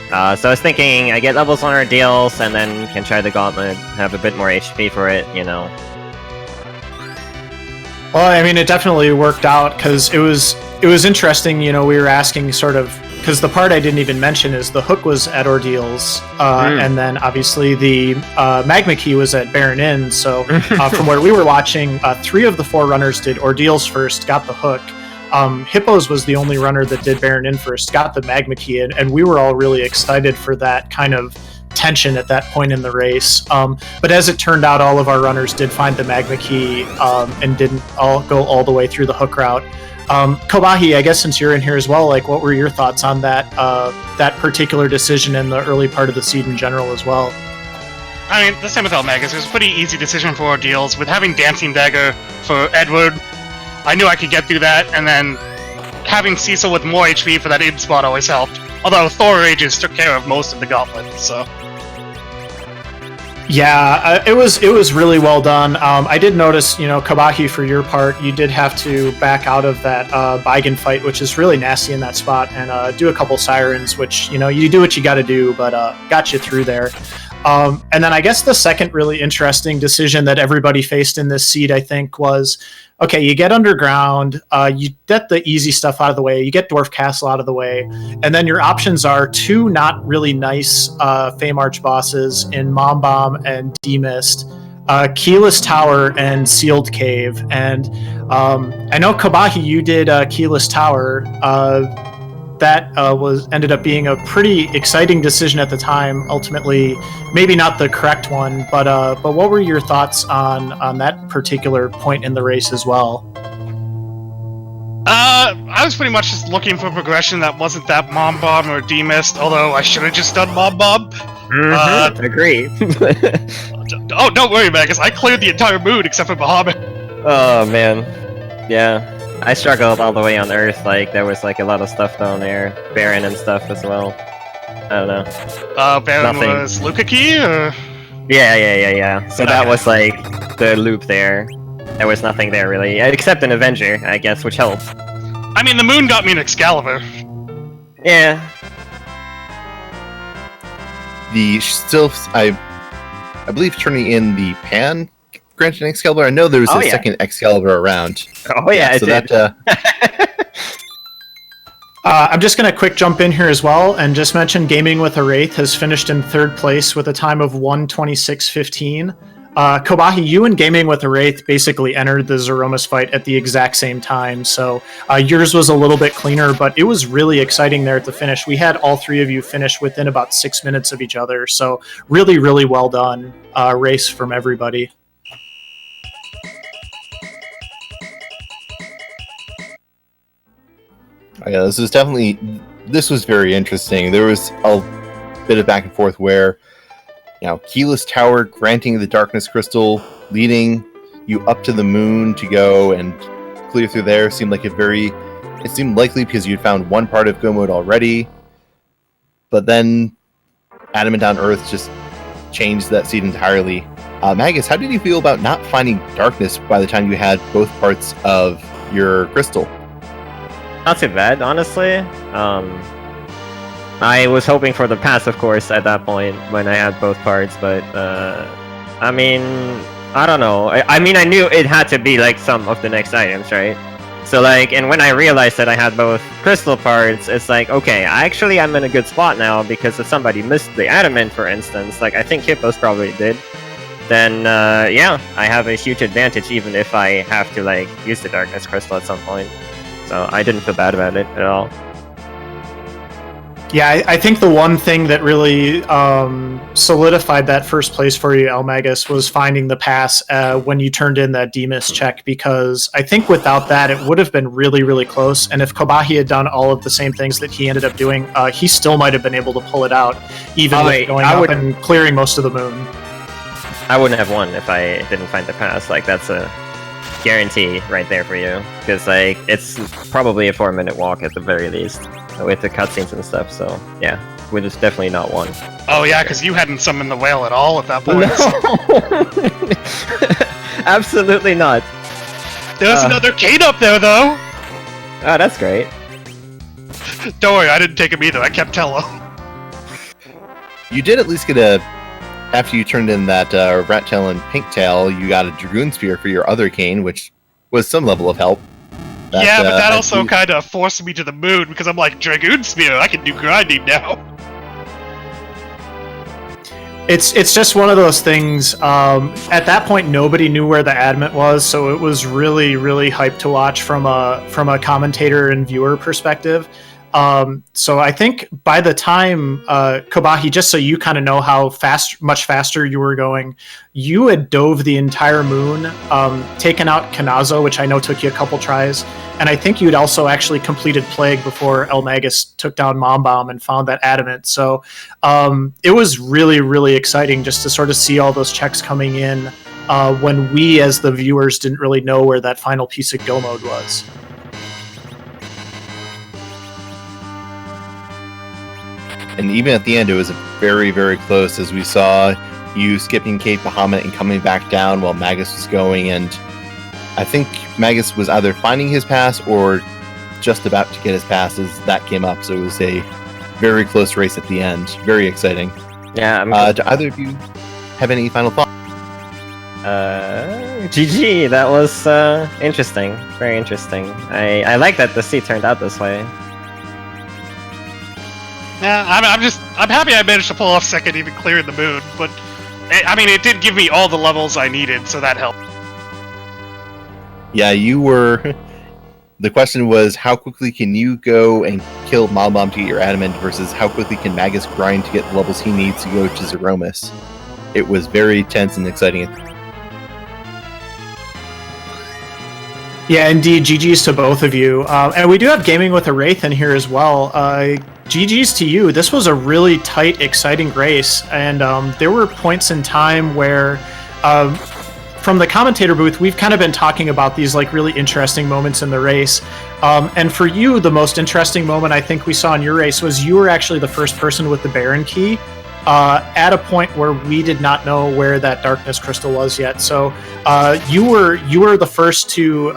S4: So I was thinking I get levels on Ordeals and then can try the Gauntlet, have a bit more HP for it, you know.
S2: Well, I mean, it definitely worked out, because it was interesting, you know, we were asking sort of, because the part I didn't even mention is the hook was at Ordeals, and then obviously the Magma Key was at Baron Inn, so from where we were watching, 3 of the 4 runners did Ordeals first, got the hook. Hippos was the only runner that did Baron Inn first, got the Magma Key, and we were all really excited for that kind of tension at that point in the race. But as it turned out, all of our runners did find the Magma Key and didn't all go all the way through the hook route. Khobahi, I guess since you're in here as well, like, what were your thoughts on that that particular decision in the early part of the seed in general as well?
S5: I mean, the same with eLmaGus. It was a pretty easy decision for Ordeals. With having Dancing Dagger for Edward, I knew I could get through that, and then having Cecil with more HP for that in spot always helped. Although Thor Rages took care of most of the Gauntlet, so...
S2: Yeah, it was really well done. I did notice, you know, Khobahi, for your part, you did have to back out of that Baigan fight, which is really nasty in that spot, and do a couple sirens, which, you know, you do what you got to do, but got you through there. And then I guess the second really interesting decision that everybody faced in this seed, I think, was, okay, you get underground, you get the easy stuff out of the way, you get Dwarf Castle out of the way, and then your options are 2 not really nice Fame Arch bosses in Mom Bomb and D-Mist, Keyless Tower and Sealed Cave. And I know, Khobahi, you did Keyless Tower. That ended up being a pretty exciting decision at the time. Ultimately, maybe not the correct one, but what were your thoughts on that particular point in the race as well?
S5: I was pretty much just looking for progression that wasn't that Mom Bomb or D-Mist, although I should have just done Mom Bomb.
S4: Agree.
S5: Oh, don't worry, Magus. I cleared the entire moon except for Bahamut.
S4: Oh, man. Yeah. I struggled all the way on Earth, like, there was, like, a lot of stuff down there. Baron and stuff as well. I don't know.
S5: Baron
S4: Nothing.
S5: was Luca Key, or...?
S4: Yeah. So that was, like, the loop there. There was nothing there, really. Except an Avenger, I guess, which helped.
S5: I mean, the moon got me an Excalibur.
S4: Yeah.
S3: I believe turning in the Pan granted an Excalibur. I know there was a second Excalibur around.
S4: Oh yeah,
S3: so
S4: it did.
S2: I'm just going to quick jump in here as well and just mention Gaming with a Wraith has finished in 3rd place with a time of 1:26:15. Khobahi, you and Gaming with a Wraith basically entered the Zeromus fight at the exact same time, so yours was a little bit cleaner, but it was really exciting there at the finish. We had all 3 of you finish within about 6 minutes of each other, so really, really well done race from everybody.
S3: Yeah, this was very interesting. There was a bit of back and forth where, you know, Keyless Tower granting the Darkness Crystal, leading you up to the moon to go and clear through there seemed likely because you'd found one part of Go Mode already, but then Adamant on Earth just changed that seed entirely. Magus, how did you feel about not finding Darkness by the time you had both parts of your crystal?
S4: Not too bad, honestly. I was hoping for the pass, of course, at that point when I had both parts, but I mean, I don't know. I mean, I knew it had to be like some of the next items, right? So like, and when I realized that I had both crystal parts, it's like, okay, actually I'm in a good spot now, because if somebody missed the adamant, for instance, like I think Hippos probably did, then yeah, I have a huge advantage even if I have to like use the darkness crystal at some point. So I didn't feel bad about it at all.
S2: Yeah, I think the one thing that really solidified that first place for you, eLmaGus, was finding the pass when you turned in that Demus check, because I think without that, it would have been really, really close. And if Khobahi had done all of the same things that he ended up doing, he still might have been able to pull it out, even with going up and clearing most of the moon.
S4: I wouldn't have won if I didn't find the pass. Like, that's a guarantee right there for you. Because, like, it's probably a 4-minute walk at the very least, with the cutscenes and stuff, so yeah, would have definitely not won.
S5: Oh yeah, because you hadn't summoned the whale at all at that point.
S4: No! Absolutely not.
S5: There's another Kate up there, though!
S4: Oh, that's great.
S5: Don't worry, I didn't take him either, I kept Tello.
S3: You did at least get a... After you turned in that rat tail and pink tail, you got a Dragoon Spear for your other cane, which was some level of help.
S5: But that also kind of forced me to the moon, because I'm like, Dragoon Spear, I can do grinding now.
S2: It's just one of those things. At that point, nobody knew where the adamant was, so it was really, really hyped to watch from a commentator and viewer perspective. So I think by the time Khobahi, just so you kind of know how much faster you were going, you had dove the entire moon, taken out Kanazo, which I know took you a couple tries, and I think you'd also actually completed Plague before eLmaGus took down Mombaum and found that adamant. So it was really, really exciting just to sort of see all those checks coming in when we, as the viewers, didn't really know where that final piece of go mode was.
S3: And even at the end, it was very, very close, as we saw you skipping Cape Bahamut and coming back down while Magus was going, and I think Magus was either finding his pass or just about to get his pass as that came up, so it was a very close race at the end. Very exciting.
S4: Yeah.
S3: Do either of you have any final thoughts?
S4: GG, that was interesting. Very interesting. I like that the sea turned out this way.
S5: Yeah, I'm happy I managed to pull off second, even clearing the moon, but, I mean, it did give me all the levels I needed, so that helped.
S3: Yeah, you were... The question was, how quickly can you go and kill Mombaum to get your adamant versus how quickly can Magus grind to get the levels he needs to go to Zeromus. It was very tense and exciting.
S2: Yeah, indeed. GG's to both of you. And we do have Gaming with a Wraith in here as well. GG's to you. This was a really tight, exciting race. And there were points in time where, from the commentator booth, we've kind of been talking about these like really interesting moments in the race. And for you, the most interesting moment I think we saw in your race was you were actually the first person with the Baron key. At a point where we did not know where that darkness crystal was yet. So you were the first to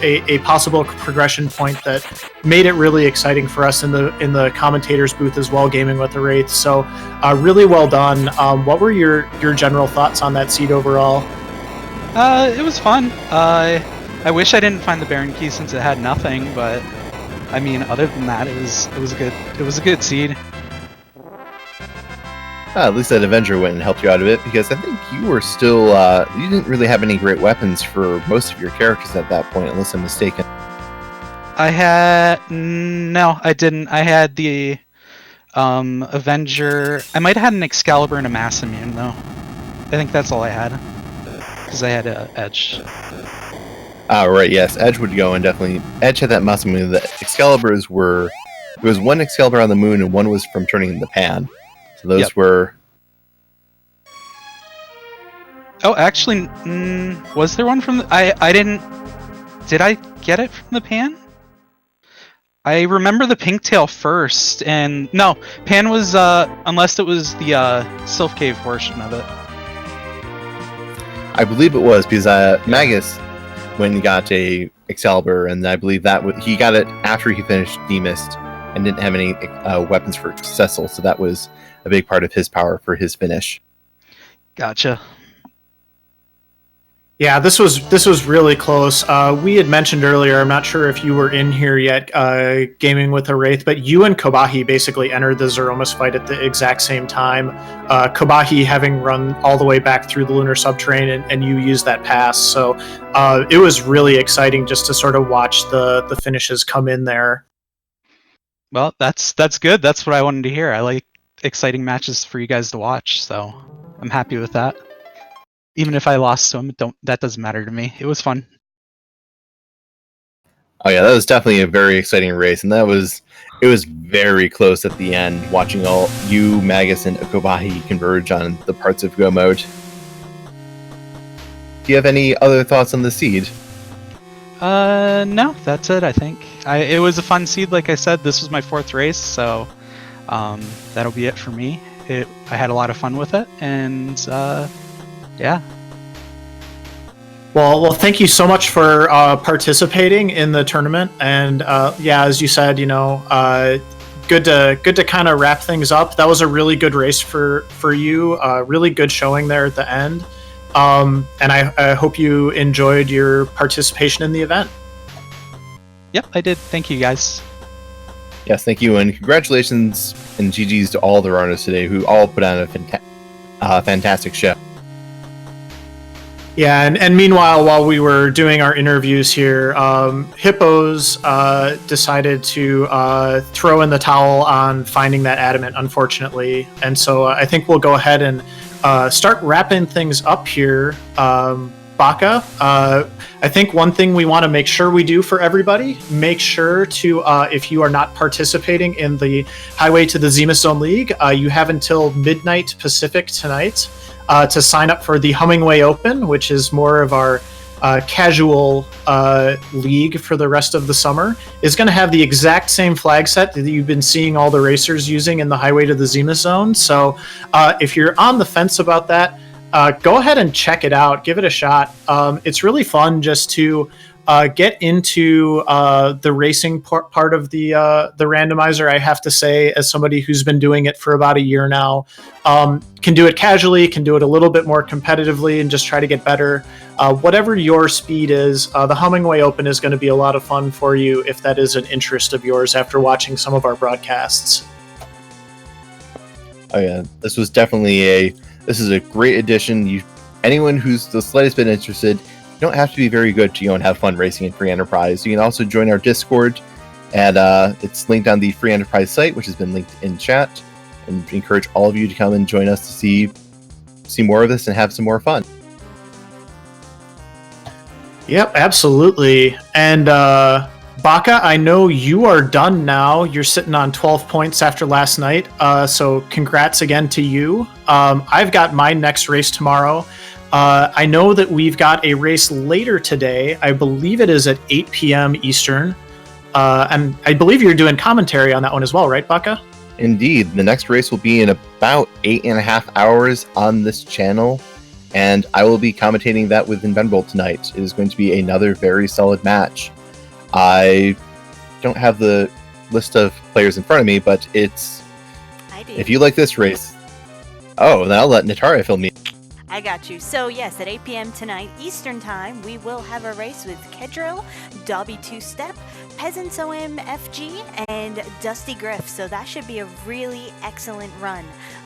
S2: a possible progression point that made it really exciting for us in the commentators booth as well, Gaming with the Wraith. So really well done. What were your general thoughts on that seed overall?
S6: It was fun. I wish I didn't find the Baron key since it had nothing, but I mean, other than that, it was a good seed.
S3: At least that Avenger went and helped you out a bit, because I think you were still, you didn't really have any great weapons for most of your characters at that point, unless I'm mistaken.
S6: No, I didn't. I had the Avenger. I might have had an Excalibur and a Mass Immune, though. I think that's all I had, because I had Edge.
S3: Right, yes, Edge would go, and definitely, Edge had that Mass Immune. The Excaliburs were, there was one Excalibur on the moon, and one was from turning in the pan. Those were...
S6: Oh, actually, was there one from the... I didn't... Did I get it from the pan? I remember the pink tail first, and... No, pan was, unless it was the Sylph Cave portion of it.
S3: I believe it was, because Magus, when he got a Excalibur, and I believe that he got it after he finished Demist, and didn't have any weapons for Cecil, so that was a big part of his power for his finish.
S6: Gotcha.
S2: Yeah, this was really close. We had mentioned earlier, I'm not sure if you were in here yet, Gaming with a Wraith, but you and Khobahi basically entered the Zeromus fight at the exact same time. Khobahi having run all the way back through the Lunar subterranean, and you used that pass. So it was really exciting just to sort of watch the finishes come in there.
S6: Well, that's good. That's what I wanted to hear. I like exciting matches for you guys to watch, so I'm happy with that. Even if I lost to him, that doesn't matter to me. It was fun.
S3: Oh yeah, that was definitely a very exciting race, and it was very close at the end, watching all you, Magus, and Khobahi converge on the parts of Go mode. Do you have any other thoughts on the seed?
S6: No, that's it. I think it was a fun seed. Like I said, this was my 4th race, so that'll be it for me. I had a lot of fun with it, and yeah.
S2: Well, thank you so much for participating in the tournament, and yeah, as you said, good to kind of wrap things up. That was a really good race for you. Really good showing there at the end, and I hope you enjoyed your participation in the event.
S6: Yep, I did. Thank you, guys.
S3: Yes, thank you, and congratulations and GGs to all the runners today who all put on a fantastic show.
S2: Yeah, and meanwhile, while we were doing our interviews here, Hippos decided to throw in the towel on finding that adamant, unfortunately. And so I think we'll go ahead and start wrapping things up here. Baka, I think one thing we want to make sure we do for everybody, make sure to, if you are not participating in the Highway to the Zeromus Zone League, you have until midnight Pacific tonight to sign up for the Hummingway Open, which is more of our casual league for the rest of the summer. Is going to have the exact same flag set that you've been seeing all the racers using in the Highway to the Zeromus Zone. So if you're on the fence about that, go ahead and check it out. Give it a shot. It's really fun just to get into the racing part of the randomizer. I have to say, as somebody who's been doing it for about a year now, can do it casually, can do it a little bit more competitively, and just try to get better. Whatever your speed is, the Hummingway Open is going to be a lot of fun for you if that is an interest of yours after watching some of our broadcasts.
S3: Oh yeah, this was definitely this is a great addition. Anyone who's the slightest bit interested, you don't have to be very good to go and have fun racing in Free Enterprise. You can also join our Discord, and it's linked on the Free Enterprise site, which has been linked in chat. And we encourage all of you to come and join us to see more of this and have some more fun.
S2: Yep, absolutely. And Baka, I know you are done now. You're sitting on 12 points after last night, so congrats again to you. I've got my next race tomorrow. I know that we've got a race later today. I believe it is at 8 p.m. Eastern. And I believe you're doing commentary on that one as well, right, Baka?
S3: Indeed. The next race will be in about 8.5 hours on this channel, and I will be commentating that with Invenable tonight. It is going to be another very solid match. I don't have the list of players in front of me, but
S1: I do.
S3: if you like this race... Oh, then I'll let Natara fill me.
S1: I got you. So yes, at 8 p.m. tonight Eastern Time, we will have a race with Kedrill, Dobby Two Step, Peasants OM FG, and Dusty Griff. So that should be a really excellent run.